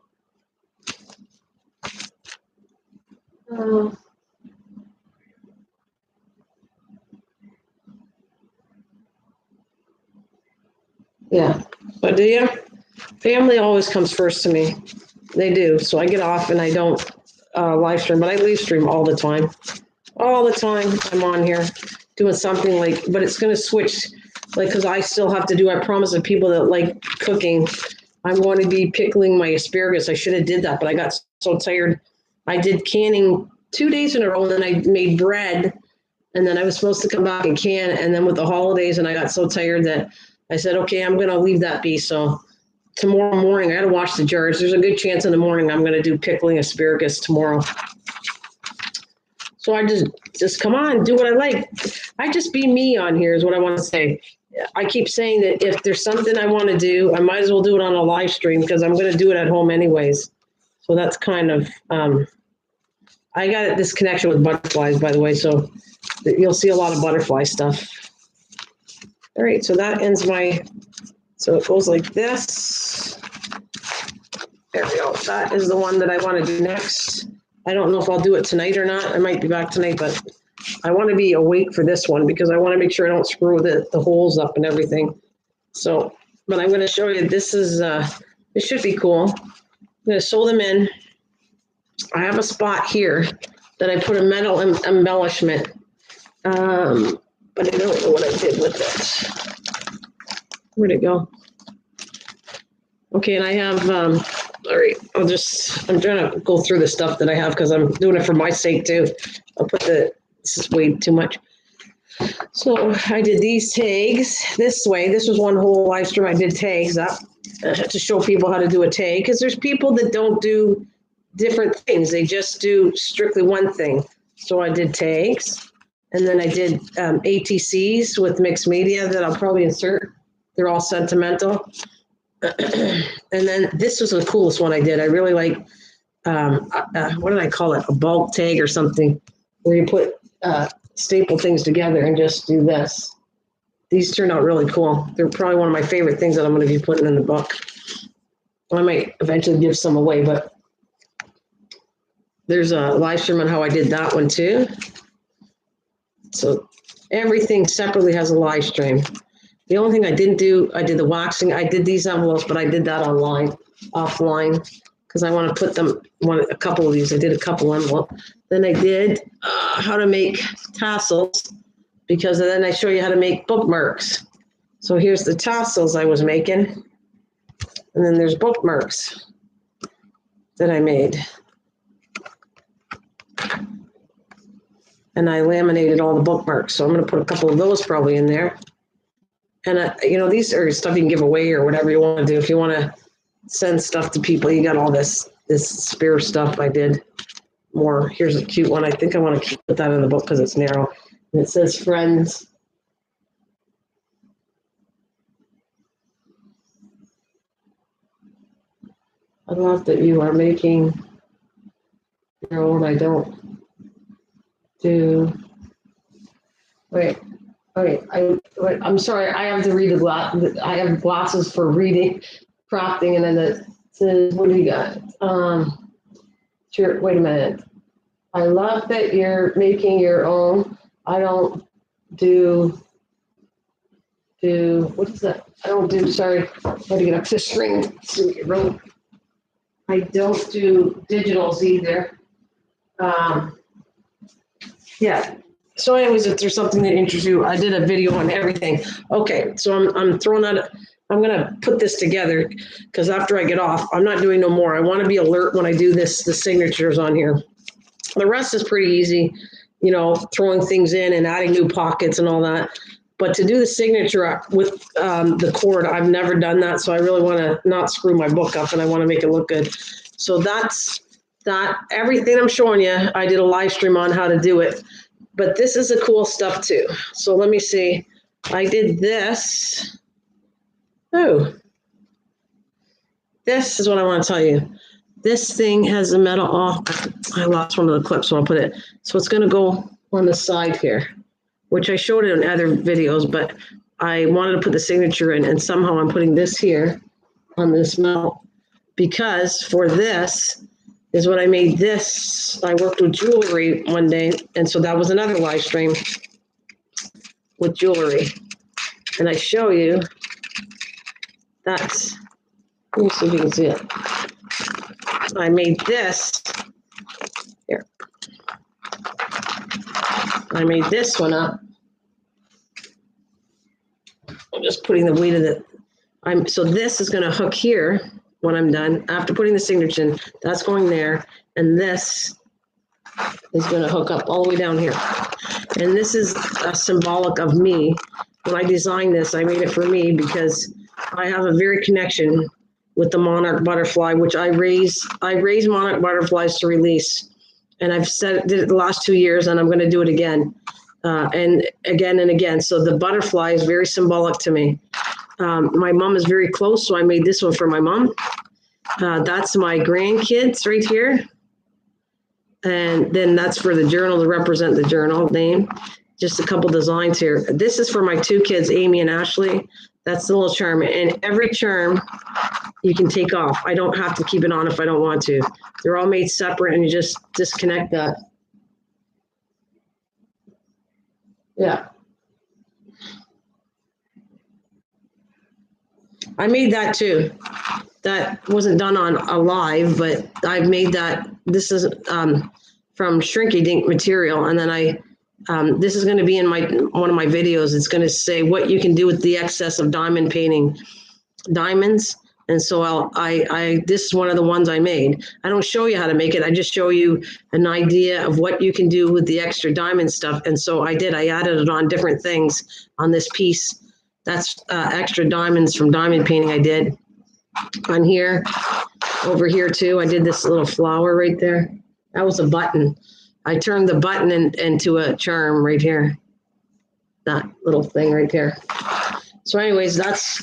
Yeah, but yeah, family always comes first to me. They do. So I get off and I don't live stream, but I live stream all the time. All the time I'm on here doing something like, but it's going to switch, like, because I still have to do, I promise the people that like cooking, I'm going to be pickling my asparagus. I should have did that, but I got so tired. I did canning 2 days in a row, and then I made bread, and then I was supposed to come back and can, and then with the holidays, and I got so tired that I said, okay, I'm going to leave that be. So tomorrow morning, I got to wash the jars. There's a good chance in the morning I'm going to do pickling asparagus tomorrow. So I just come on, do what I like. I just be me on here is what I want to say. I keep saying that if there's something I want to do, I might as well do it on a live stream because I'm going to do it at home anyways. So that's kind of, I got this connection with butterflies, by the way, so you'll see a lot of butterfly stuff. All right, so that ends so it goes like this. There we go. That is the one that I want to do next. I don't know if I'll do it tonight or not. I might be back tonight, but I want to be awake for this one because I want to make sure I don't screw the holes up and everything. So, but I'm going to show you, this is, it should be cool. I'm going to sew them in. I have a spot here that I put a metal embellishment, but I don't know what I did with it. Where'd it go? Okay, and I have, all right, I'm trying to go through the stuff that I have because I'm doing it for my sake too. I'll put this is way too much. So I did these tags this way. This was one whole live stream. I did tags up to show people how to do a tag because there's people that don't do different things. They just do strictly one thing. So I did tags, and then I did ATCs with mixed media that I'll probably insert. They're all sentimental. And then this was the coolest one I did. I really like, what did I call it? A bulk tag or something, where you put staple things together and just do this. These turned out really cool. They're probably one of my favorite things that I'm going to be putting in the book. I might eventually give some away, but there's a live stream on how I did that one too. So everything separately has a live stream. The only thing I didn't do, I did the waxing. I did these envelopes, but I did that offline, because I want to put them, a couple of these. I did a couple envelopes. Then I did how to make tassels, because then I show you how to make bookmarks. So here's the tassels I was making. And then there's bookmarks that I made. And I laminated all the bookmarks. So I'm going to put a couple of those probably in there. And, these are stuff you can give away or whatever you want to do. If you want to send stuff to people, you got all this spare stuff I did. More. Here's a cute one. I think I want to put that in the book because it's narrow. And it says friends. I love that you are making your own. I don't do. Wait. I'm sorry. I have to read the glass. I have glasses for reading, crafting, and then it says, "What do you got?" Sure. Wait a minute. I love that you're making your own. I don't do. What is that? I don't do. Sorry. I had to get up to the screen. See what you wrote. I don't do digitals either. Yeah. So anyways, if there's something that interests you, I did a video on everything. Okay, so I'm throwing out, I'm gonna put this together because after I get off, I'm not doing no more. I want to be alert when I do the signatures on here. The rest is pretty easy, throwing things in and adding new pockets and all that. But to do the signature with the cord, I've never done that. So I really want to not screw my book up and I want to make it look good. So that's that. Everything I'm showing you, I did a live stream on how to do it. But this is the cool stuff too. So let me see. I did this. Oh, this is what I want to tell you. This thing has a metal off. I lost one of the clips, so I'll put it. So it's going to go on the side here, which I showed it in other videos, but I wanted to put the signature in, and somehow I'm putting this here on this metal because for this is what I made this. I worked with jewelry one day, and so that was another live stream with jewelry. And I show you that's, let me see if you can see it. I made this, here. I made this one up. I'm just putting the weight of it. So this is gonna hook here when I'm done. After putting the signature in, that's going there. And this is gonna hook up all the way down here. And this is symbolic of me. When I designed this, I made it for me because I have a very connection with the monarch butterfly, which I raise monarch butterflies to release. And I've did it the last 2 years, and I'm going to do it again, and again and again. So the butterfly is very symbolic to me. My mom is very close, so I made this one for my mom. That's my grandkids right here. And then that's for the journal to represent the journal name. Just a couple designs here. This is for my 2 kids, Amy and Ashley. That's the little charm. And every charm you can take off. I don't have to keep it on if I don't want to. They're all made separate, and you just disconnect that. Yeah. I made that too. That wasn't done on a live, but I've made that. This is from Shrinky Dink material, and then this is going to be in one of my videos. It's going to say what you can do with the excess of diamond painting diamonds. And so this is one of the ones I made. I don't show you how to make it. I just show you an idea of what you can do with the extra diamond stuff. And so I added it on different things on this piece. That's extra diamonds from diamond painting I did on here. Over here too, I did this little flower right there. That was a button. I turned the button into a charm right here. That little thing right there. So anyways,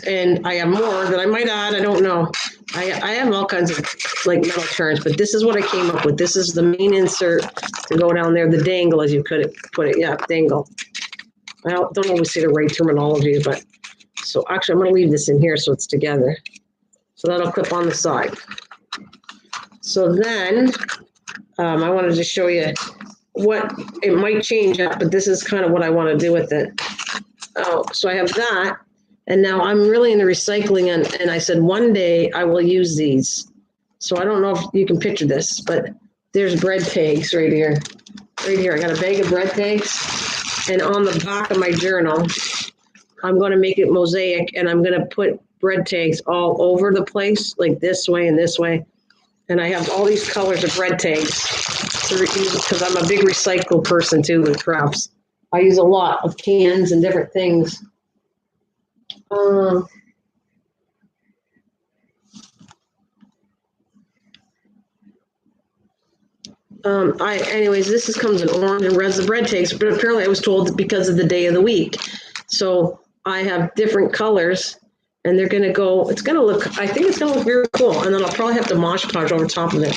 and I have more that I might add. I don't know. I have all kinds of like metal charms, but this is what I came up with. This is the main insert to go down there, the dangle, as you could put it. Yeah, dangle. I don't always say the right terminology, but so actually I'm going to leave this in here so it's together. So that'll clip on the side. So then I wanted to show you what it might change up, but this is kind of what I want to do with it. Oh, so I have that. And now I'm really into recycling, and I said one day I will use these. So I don't know if you can picture this, but there's bread tags right here. Right here, I got a bag of bread tags, and on the back of my journal, I'm going to make it mosaic, and I'm going to put bread tags all over the place, like this way and this way. And I have all these colors of bread tags to use because I'm a big recycle person too with crafts. I use a lot of cans and different things. Anyways, this comes in orange and red, the bread takes, but apparently I was told because of the day of the week. So I have different colors, and they're going to go, I think it's going to look very cool. And then I'll probably have to Mosh Podge over top of it.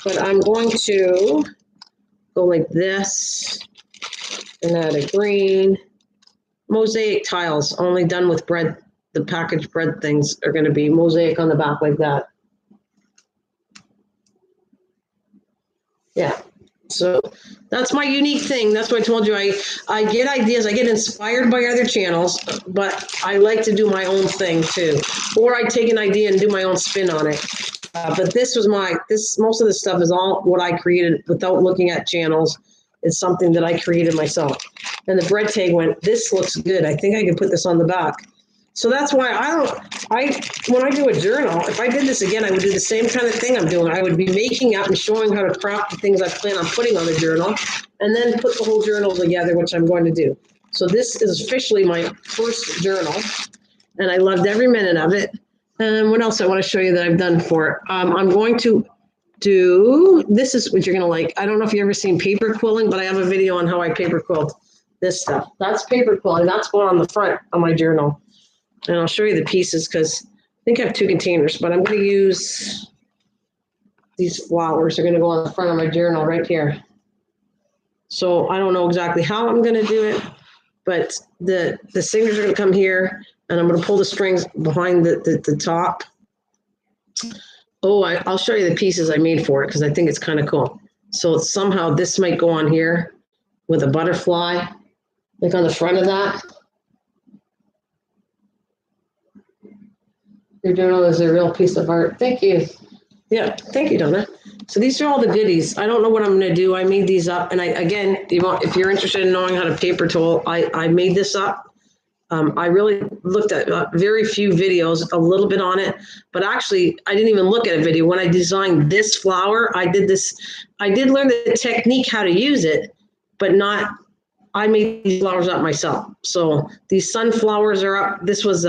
But I'm going to go like this and add a green. Mosaic tiles, only done with bread. The packaged bread things are going to be mosaic on the back like that. Yeah. So that's my unique thing. That's what I told you. I get ideas. I get inspired by other channels, but I like to do my own thing too. Or I take an idea and do my own spin on it. But most of this stuff is all what I created without looking at channels. It's something that I created myself. And the bread tag went, this looks good. I think I can put this on the back. So that's why when I do a journal, if I did this again, I would do the same kind of thing I'm doing. I would be making up and showing how to craft the things I plan on putting on the journal, and then put the whole journal together, which I'm going to do. So this is officially my first journal, and I loved every minute of it. And what else I want to show you that I've done for it? I'm going to this is what you're going to like. I don't know if you've ever seen paper quilling, but I have a video on how I paper quilt this stuff. That's paper quilling. That's going on the front of my journal. And I'll show you the pieces because I think I have 2 containers, but I'm going to use these flowers. They're going to go on the front of my journal right here. So I don't know exactly how I'm going to do it, but the signatures are going to come here, and I'm going to pull the strings behind the top. Oh, I'll show you the pieces I made for it because I think it's kind of cool. So somehow this might go on here with a butterfly, like on the front of that. Your journal is a real piece of art. Thank you. Yeah, thank you, Donna. So these are all the goodies. I don't know what I'm going to do. I made these up, and if you're interested in knowing how to paper tool, I made this up. I really looked at very few videos, a little bit on it, but actually I didn't even look at a video. When I designed this flower, I did learn the technique how to use it, but I made these flowers up myself. So these sunflowers are up. This was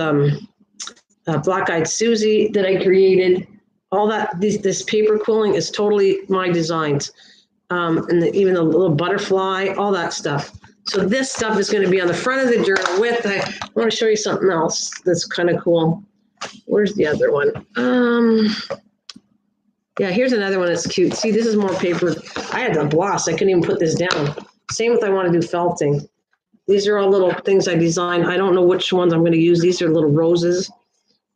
Black-Eyed Susie that I created. All that, this paper quilling is totally my designs. And even the little butterfly, all that stuff. So this stuff is going to be on the front of the journal with, I want to show you something else that's kind of cool. Where's the other one? Yeah, here's another one that's cute. See, this is more paper. I had the blast. I couldn't even put this down. Same with I want to do felting. These are all little things I designed. I don't know which ones I'm going to use. These are little roses.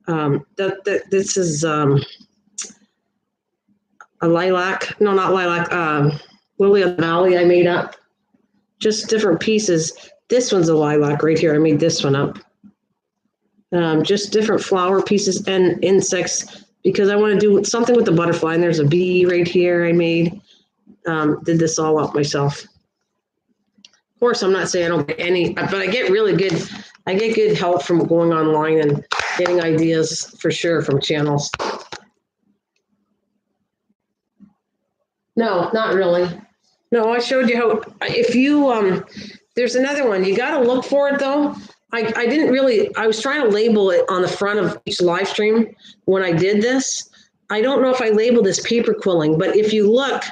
This is a lilac. No, not lilac. Lily of the Valley I made up. just different pieces. This one's a lilac right here. I made this one up. Just different flower pieces and insects because I want to do something with the butterfly. And there's a bee right here I made. Did this all up myself. Of course, I'm not saying I don't get any, but I get really good. I get good help from going online and getting ideas for sure from channels. No, not really. No, I showed you how, if you, there's another one. You got to look for it though. I didn't really, I was trying to label it on the front of each live stream when I did this. I don't know if I labeled this paper quilling, but if you look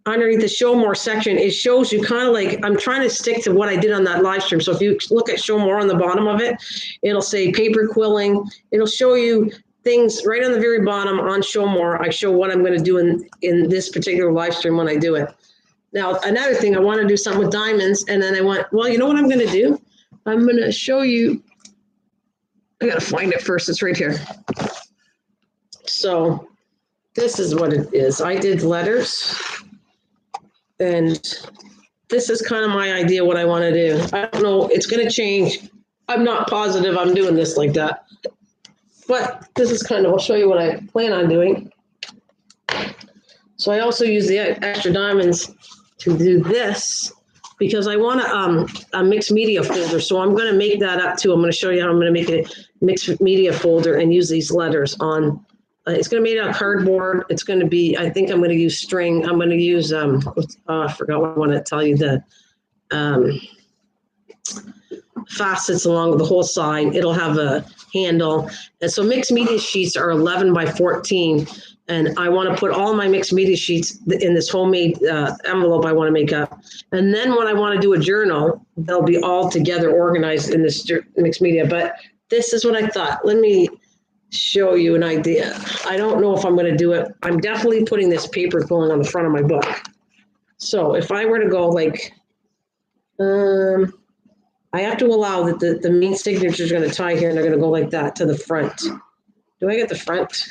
underneath the show more section, it shows you kind of like, I'm trying to stick to what I did on that live stream. So if you look at show more on the bottom of it, it'll say paper quilling. It'll show you things right on the very bottom on show more. I show what I'm going to do in this particular live stream when I do it. Now, another thing, I want to do something with diamonds. And then I went, well, you know what I'm going to do? I'm going to show you. I got to find it first. It's right here. So this is what it is. I did letters. And this is kind of my idea what I want to do. I don't know. It's going to change. I'm not positive I'm doing this like that. But this is kind of, I'll show you what I plan on doing. So I also use the extra diamonds to do this because I want a mixed media folder. So I'm going to make that up too. I'm going to show you how I'm going to make a mixed media folder and use these letters on. It's going to be made out of cardboard. It's going to be, I think I'm going to use string. I'm going to use, I forgot what I want to tell you, the facets along the whole side. It'll have a handle. And so mixed media sheets are 11 by 14. And I want to put all my mixed media sheets in this homemade envelope I want to make up. And then when I want to do a journal, they'll be all together organized in this mixed media. But this is what I thought. Let me show you an idea. I don't know if I'm going to do it. I'm definitely putting this paper quilling on the front of my book. So if I were to go like, I have to allow that the main signature is going to tie here and they're going to go like that to the front. Do I get the front?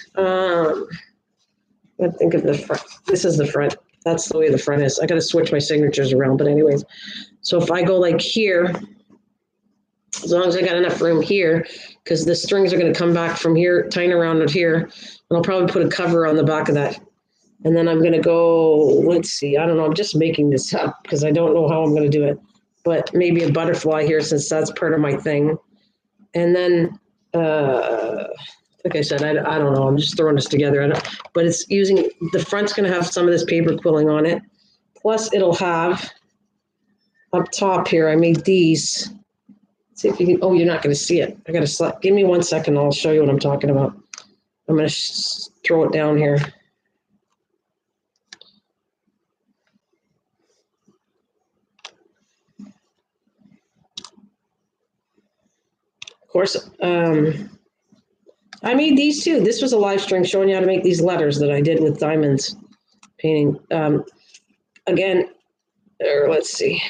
I think of the front. This is the front. That's the way the front is. I got to switch my signatures around, but anyways. So if I go like here, as long as I got enough room here, because the strings are going to come back from here, tying around it here, and I'll probably put a cover on the back of that. And then I'm going to go, let's see, I don't know, I'm just making this up because I don't know how I'm going to do it, but maybe a butterfly here since that's part of my thing. And then, like I said, I don't know, I'm just throwing this together, but it's using, the front's going to have some of this paper quilling on it. Plus it'll have up top here, I made these. See if you can, oh, you're not going to see it. I got to, give me 1 second. I'll show you what I'm talking about. I'm going to throw it down here. Of course, I made these too. This was a live stream showing you how to make these letters that I did with diamonds painting. Again, let's see.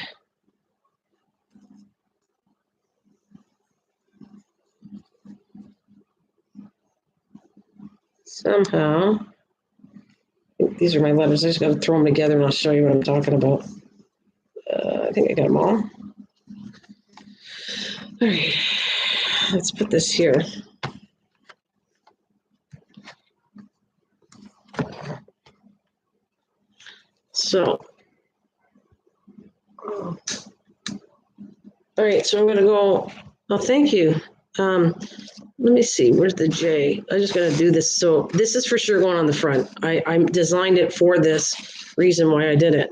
Somehow, these are my letters. I just got to throw them together and I'll show you what I'm talking about. I think I got them all. All right, let's put this here. So, all right, so I'm going to go, oh, thank you. Let me see, where's the J? I just got to do this. So this is for sure going on the front. I designed it for this reason why I did it.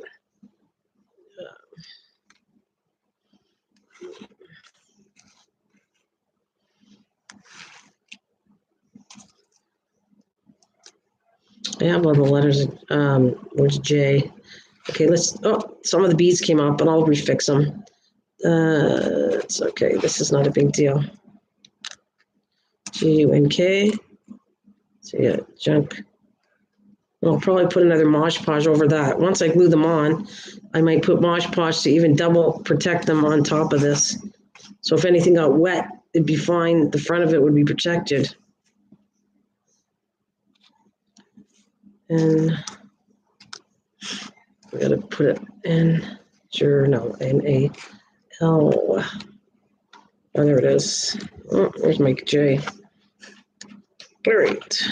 I have all the letters. Where's J? Okay, let's, oh, some of the beads came up, but I'll refix them. It's okay, this is not a big deal. G-U-N-K. So yeah, junk. I'll probably put another Mod Podge over that. Once I glue them on, I might put Mod Podge to even double protect them on top of this. So if anything got wet, it'd be fine. The front of it would be protected. And I gotta put it in Journal, M-A-L. Oh, there it is. Oh, there's my J. All right.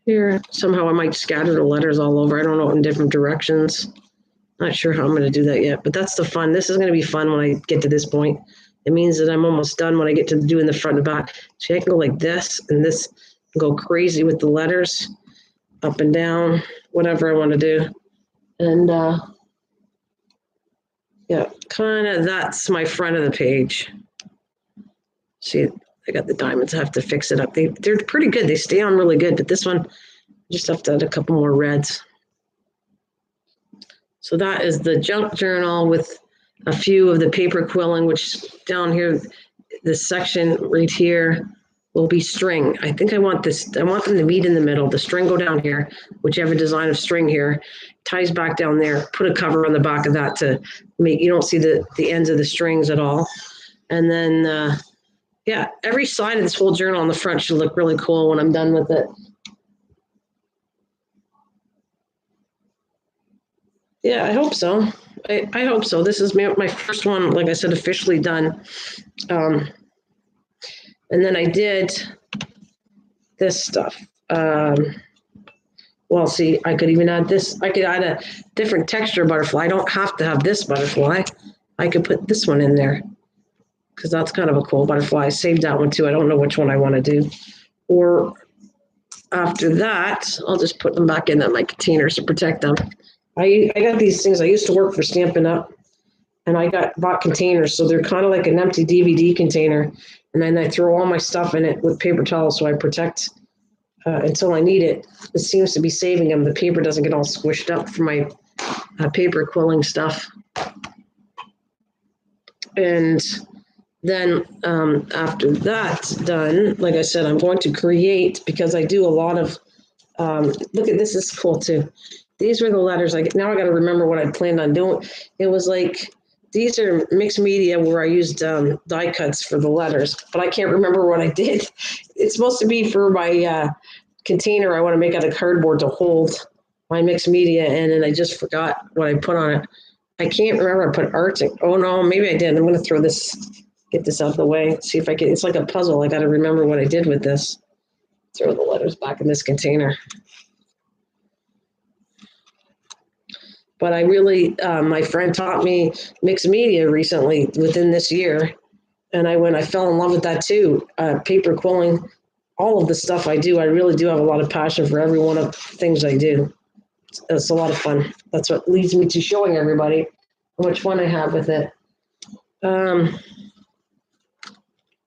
Here, somehow I might scatter the letters all over. I don't know, in different directions. Not sure how I'm going to do that yet, but that's the fun. This is going to be fun when I get to this point. It means that I'm almost done when I get to doing the front and back. So I can go like this and this, and go crazy with the letters, up and down, whatever I want to do. And yeah, kind of that's my front of the page. See, I got the diamonds. I have to fix it up. They're pretty good. They stay on really good, but this one, just have to add a couple more reds. So that is the junk journal with a few of the paper quilling, which down here, this section right here will be string. I think I want this, I want them to meet in the middle. The string go down here, whichever design of string here, ties back down there. Put a cover on the back of that to make, you don't see the ends of the strings at all. And then, yeah, every side of this whole journal on the front should look really cool when I'm done with it. Yeah, I hope so. I hope so. This is my first one, like I said, officially done. And then I did this stuff. Well, see, I could even add this. I could add a different texture butterfly. I don't have to have this butterfly. I could put this one in there because that's kind of a cool butterfly. I saved that one too. I don't know which one I want to do. Or after that, I'll just put them back in my containers to protect them. I got these things. I used to work for Stampin' Up, and I bought containers, so they're kind of like an empty DVD container, and then I throw all my stuff in it with paper towels, so I protect until I need it. It seems to be saving them. The paper doesn't get all squished up for my paper quilling stuff. And then after that's done, like I said, I'm going to create, because I do a lot of, look at this, is cool too. These were the letters. Now I got to remember what I planned on doing. It was like, these are mixed media where I used die cuts for the letters, but I can't remember what I did. It's supposed to be for my container I want to make out of cardboard to hold my mixed media in, and I just forgot what I put on it. I can't remember. I put art. Oh no, maybe I did. I'm going to throw this, get this out of the way, see if I can. It's like a puzzle. I got to remember what I did with this. Throw the letters back in this container. But I really, my friend taught me mixed media recently within this year. And I fell in love with that too. Paper quilling, all of the stuff I do, I really do have a lot of passion for every one of the things I do. It's a lot of fun. That's what leads me to showing everybody how much fun I have with it.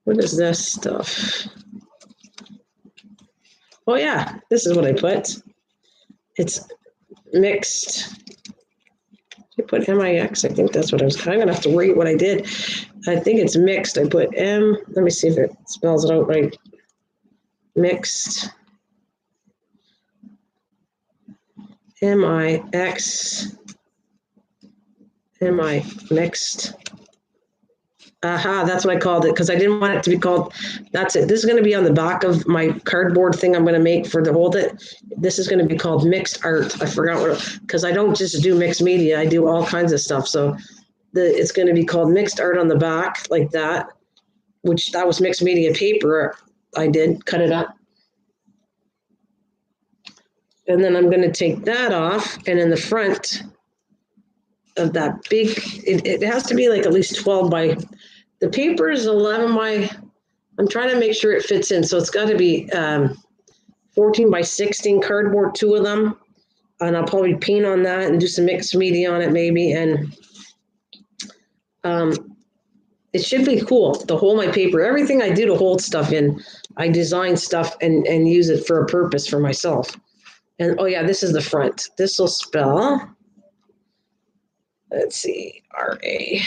What is this stuff? Oh yeah, this is what I put. It's mixed. I put MIX. I think that's what I was. I'm gonna have to rate what I did. I think it's mixed. I put M. Let me see if it spells it out right. Mixed. MIX. Mixed. Aha, that's what I called it, because I didn't want it to be called, that's it. This is going to be on the back of my cardboard thing I'm going to make for to hold it. This is going to be called mixed art. I forgot what, because I don't just do mixed media. I do all kinds of stuff. So it's going to be called mixed art on the back, like that, which that was mixed media paper. I did cut it up. And then I'm going to take that off, and in the front of that big, it has to be like at least 12 by, the paper is 11 by, I'm trying to make sure it fits in. So it's got to be 14 by 16 cardboard, 2 of them. And I'll probably paint on that and do some mixed media on it maybe. And it should be cool to hold my paper. Everything I do to hold stuff in, I design stuff and use it for a purpose for myself. And oh yeah, this is the front. This will spell, let's see, R-A.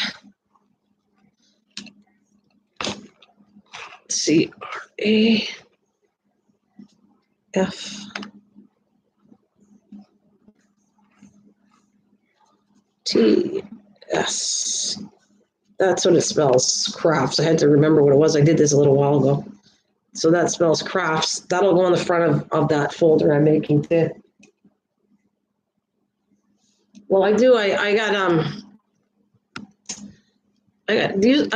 C-R-A-F-T-S. That's what it spells, crafts. I had to remember what it was. I did this a little while ago. So that spells crafts. That'll go on the front of that folder I'm making too. Well, I do. I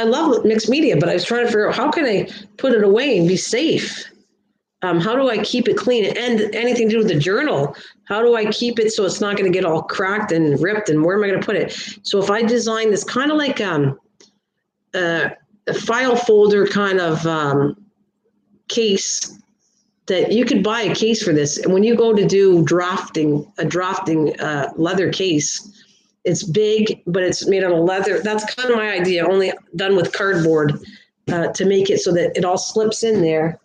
love mixed media, but I was trying to figure out how can I put it away and be safe. How do I keep it clean? And anything to do with the journal, how do I keep it so it's not going to get all cracked and ripped? And where am I going to put it? So if I design this kind of like a file folder kind of case, that you could buy a case for this. And when you go to do a drafting leather case, it's big, but it's made out of leather. That's kind of my idea, only done with cardboard to make it so that it all slips in there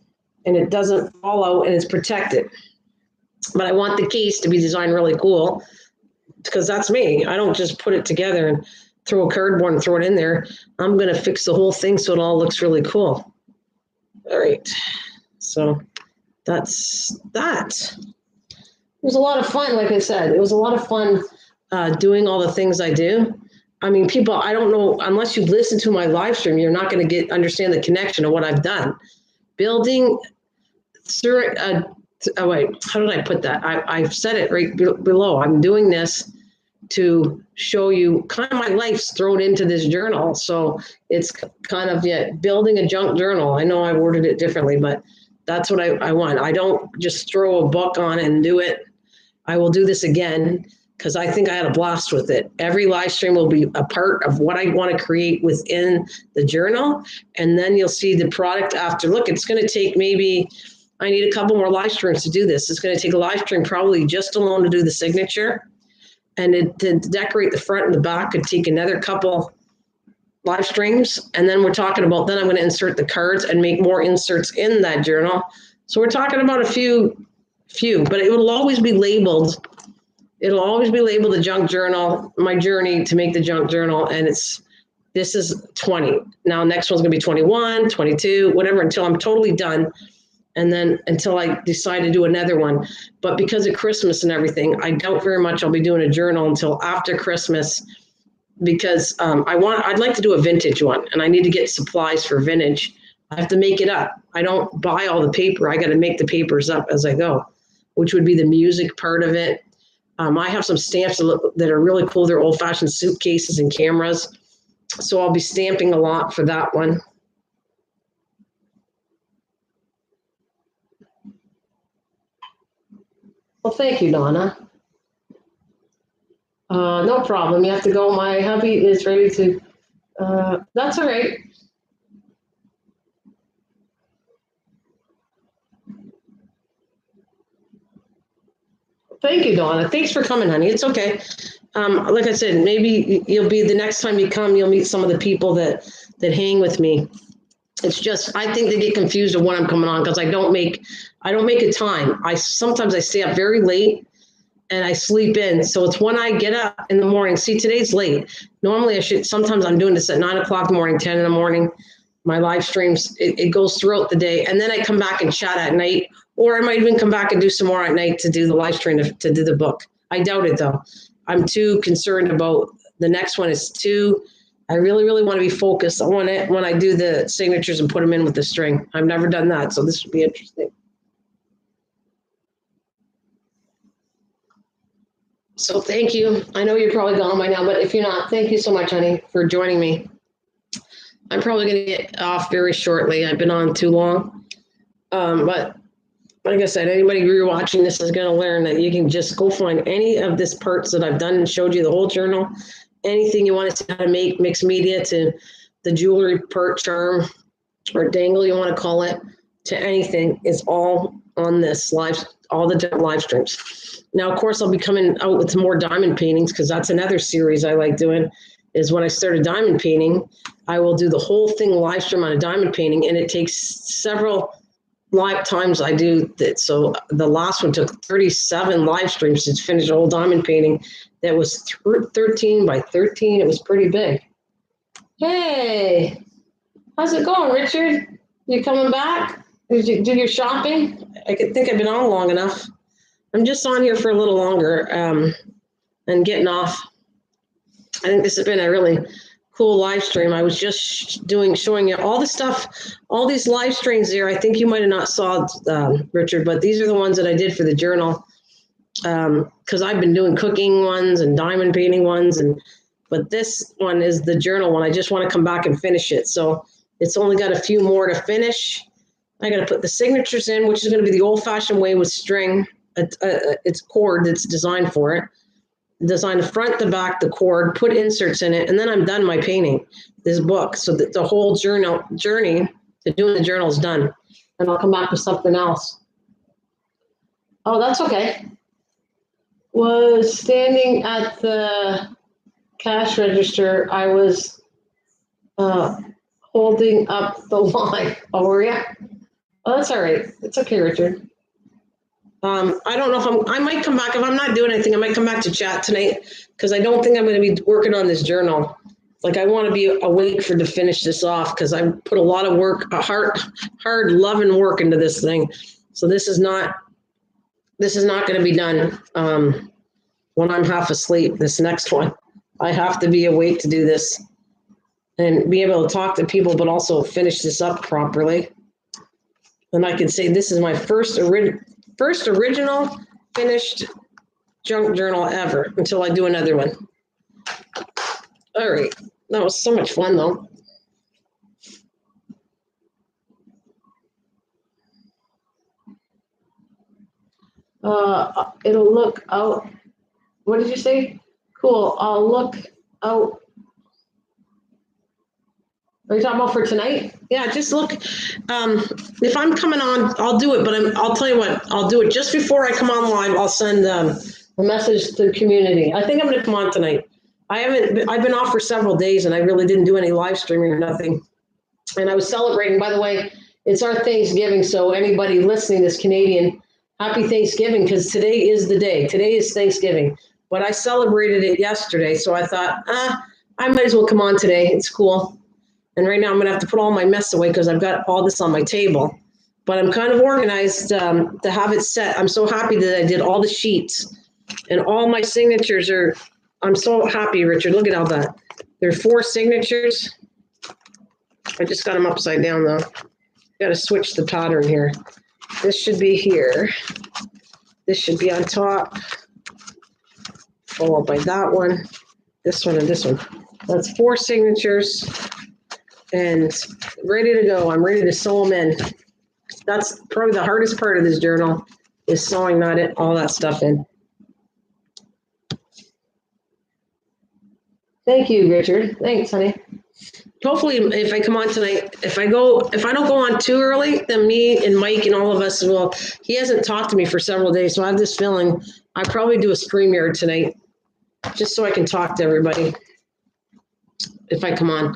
and it doesn't fall out and it's protected. But I want the case to be designed really cool because that's me. I don't just put it together and throw a cardboard and throw it in there. I'm going to fix the whole thing so it all looks really cool. All right. So that's that. It was a lot of fun, like I said. It was a lot of fun doing all the things I do. I mean, people, I don't know, unless you listen to my live stream, you're not going to understand the connection of what I've done. Building through, wait, how did I put that? I've said it right below. I'm doing this to show you kind of my life's thrown into this journal. So it's kind of building a junk journal. I know I worded it differently, but that's what I want. I don't just throw a book on and do it. I will do this again because I think I had a blast with it. Every live stream will be a part of what I want to create within the journal. And then you'll see the product after. Look, it's going to take maybe, I need a couple more live streams to do this. It's going to take a live stream probably just alone to do the signature. And to decorate the front and the back could take another couple live streams. And then we're talking about, then I'm going to insert the cards and make more inserts in that journal. So we're talking about a few, but it will always be labeled. It'll always be labeled the junk journal, my journey to make the junk journal. And this is 20. Now, next one's going to be 21, 22, whatever, until I'm totally done. And then until I decide to do another one. But because of Christmas and everything, I doubt very much I'll be doing a journal until after Christmas because I'd like to do a vintage one and I need to get supplies for vintage. I have to make it up. I don't buy all the paper. I got to make the papers up as I go, which would be the music part of it. I have some stamps that are really cool. They're old-fashioned suitcases and cameras. So I'll be stamping a lot for that one. Well, thank you, Donna. No problem. You have to go. My hubby is ready to. That's all right. Thank you, Donna. Thanks for coming, honey. It's okay. Like I said, maybe you'll be the next time you come, you'll meet some of the people that hang with me. It's just, I think they get confused of when I'm coming on because I don't make a time. Sometimes I stay up very late and I sleep in. So it's when I get up in the morning. See, today's late. Normally sometimes I'm doing this at 9 o'clock in the morning, 10 in the morning. My live streams, it goes throughout the day. And then I come back and chat at night, or I might even come back and do some more at night to do the live stream, to do the book. I doubt it though. I'm too concerned about the next one is too, I really, really want to be focused. I want it when I do the signatures and put them in with the string. I've never done that. So this would be interesting. So thank you. I know you're probably gone by now, but if you're not, thank you so much, honey, for joining me. I'm probably going to get off very shortly. I've been on too long. But like I said, anybody who's watching this is going to learn that you can just go find any of this parts that I've done and showed you the whole journal. Anything you want to see how to make mixed media, to the jewelry part, charm, or dangle you want to call it, to anything is all on this live, all the different live streams. Now, of course, I'll be coming out with more diamond paintings because that's another series I like doing. Is when I start a diamond painting, I will do the whole thing live stream on a diamond painting, and it takes several live times I do that. So the last one took 37 live streams to finish a whole diamond painting that was 13 by 13. It was pretty big. Hey, how's it going, Richard? You coming back? Did you do your shopping? I think I've been on long enough. I'm just on here for a little longer and getting off. I think this has been a really cool live stream. I was just showing you all the stuff, all these live streams there. I think you might have not saw Richard, but these are the ones that I did for the journal. because I've been doing cooking ones and diamond painting ones, but this one is the journal one. I just want to come back and finish it. So it's only got a few more to finish. I got to put the signatures in, which is going to be the old-fashioned way with string. It's cord that's designed for it. Design the front, the back, the cord, put inserts in it, and then I'm done my painting this book. So that the whole journey to doing the journal is done. And I'll come back with something else. Oh, that's okay. Was standing at the cash register. I was holding up the line. Oh, were you? Oh, that's all right. It's okay, Richard. I don't know if I might come back. If I'm not doing anything, I might come back to chat tonight because I don't think I'm going to be working on this journal. Like I want to be awake to finish this off because I put a lot of work, hard loving work into this thing. So this is not going to be done when I'm half asleep. This next one, I have to be awake to do this and be able to talk to people, but also finish this up properly. And I can say this is my first original finished junk journal ever until I do another one. All right. That was so much fun though. It'll look out. What did you say? Cool. I'll look out. Are you talking about for tonight? Yeah, just look. If I'm coming on, I'll do it. But I'll tell you what, I'll do it just before I come on live. I'll send a message to the community. I think I'm going to come on tonight. I've been off for several days, and I really didn't do any live streaming or nothing. And I was celebrating. By the way, it's our Thanksgiving, so anybody listening that's Canadian, happy Thanksgiving, because today is the day. Today is Thanksgiving. But I celebrated it yesterday, so I thought, I might as well come on today. It's cool. And right now I'm going to have to put all my mess away because I've got all this on my table. But I'm kind of organized to have it set. I'm so happy that I did all the sheets and all my signatures are, I'm so happy, Richard. Look at all that. There are 4 signatures. I just got them upside down though. Got to switch the pattern here. This should be here. This should be on top. Followed by that one, this one, and this one. That's 4 signatures. And ready to go. I'm ready to sew them in. That's probably the hardest part of this journal is sewing all that stuff in. Thank you, Richard. Thanks, honey. Hopefully, if I come on tonight, if I don't go on too early, then me and Mike and all of us will. He hasn't talked to me for several days, so I have this feeling I probably do a StreamYard tonight, just so I can talk to everybody. If I come on.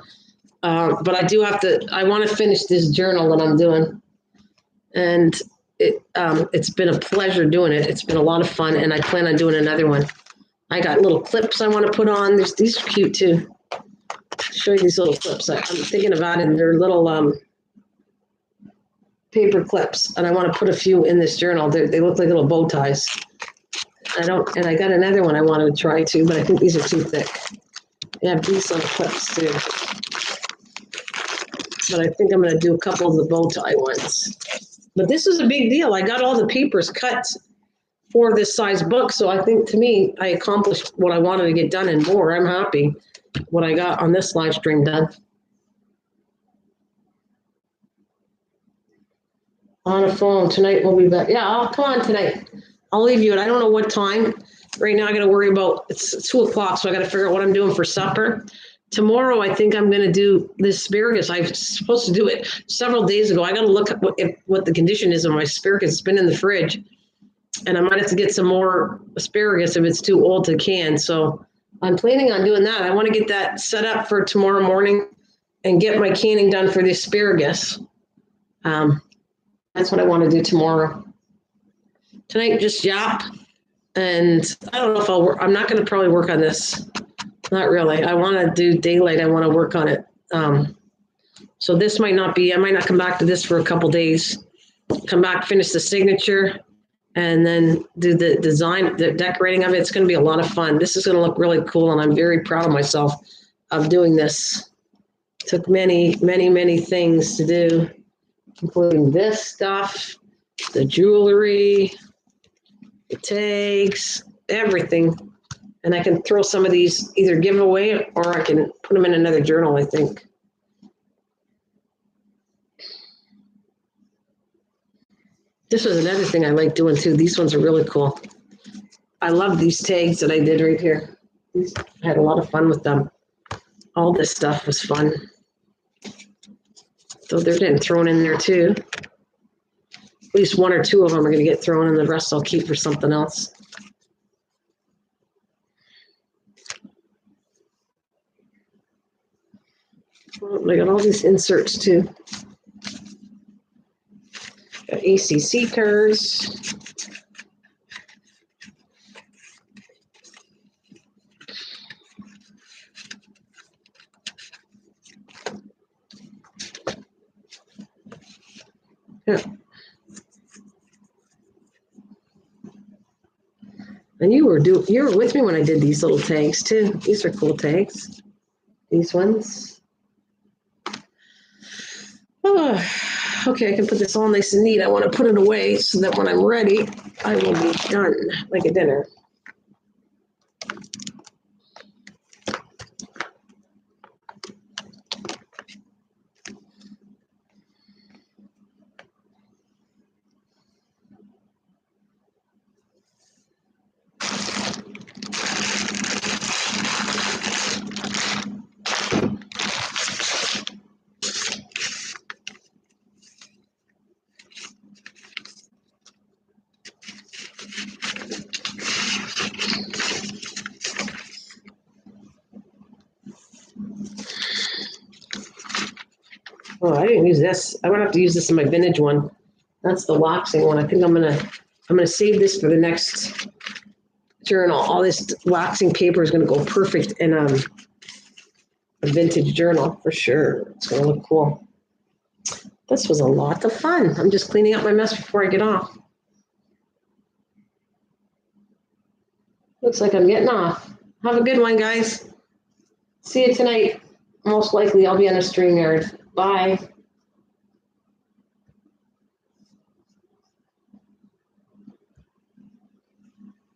But I do have to, I want to finish this journal that I'm doing. And it's been a pleasure doing it. It's been a lot of fun, and I plan on doing another one. I got little clips I want to put on. These are cute too. I'll show you these little clips. I'm thinking of adding. They're little paper clips, and I want to put a few in this journal. They look like little bow ties. And I got another one I wanted to try too, but I think these are too thick. I have these little clips too. But I think I'm going to do a couple of the bow tie ones. But this is a big deal. I got all the papers cut for this size book. So I think to me, I accomplished what I wanted to get done and more. I'm happy what I got on this live stream done. On a phone tonight, we'll be back. Yeah, I'll come on tonight. I'll leave you at, I don't know what time. Right now I got to worry about, it's 2 o'clock. So I got to figure out what I'm doing for supper. Tomorrow, I think I'm going to do this asparagus. I was supposed to do it several days ago. I got to look at what the condition is of my asparagus. It's been in the fridge. And I might have to get some more asparagus if it's too old to can. So I'm planning on doing that. I want to get that set up for tomorrow morning and get my canning done for the asparagus. That's what I want to do tomorrow. Tonight, just yap. And I don't know if I'll work. I'm not going to probably work on this. Not really. I want to do daylight. I want to work on it. So this might not be, I might not come back to this for a couple days. Come back, finish the signature, and then do the design, the decorating of it. It's going to be a lot of fun. This is going to look really cool, and I'm very proud of myself of doing this. Took many, many, many things to do, including this stuff, the jewelry, the tags, everything. And I can throw some of these, either give away or I can put them in another journal, I think. This was another thing I like doing too. These ones are really cool. I love these tags that I did right here. I had a lot of fun with them. All this stuff was fun. So they're getting thrown in there too. At least one or two of them are going to get thrown, and the rest I'll keep for something else. Oh, I got all these inserts too. Got ACC cards. Yeah. And you were with me when I did these little tags too. These are cool tags. These ones. Oh, okay, I can put this all nice and neat. I want to put it away so that when I'm ready, I will be done like a dinner. Oh, I didn't use this. I'm gonna have to use this in my vintage one. That's the waxing one. I think I'm gonna save this for the next journal. All this waxing paper is gonna go perfect in a vintage journal for sure. It's gonna look cool. This was a lot of fun. I'm just cleaning up my mess before I get off. Looks like I'm getting off. Have a good one, guys. See you tonight. Most likely I'll be on a StreamYard. Bye.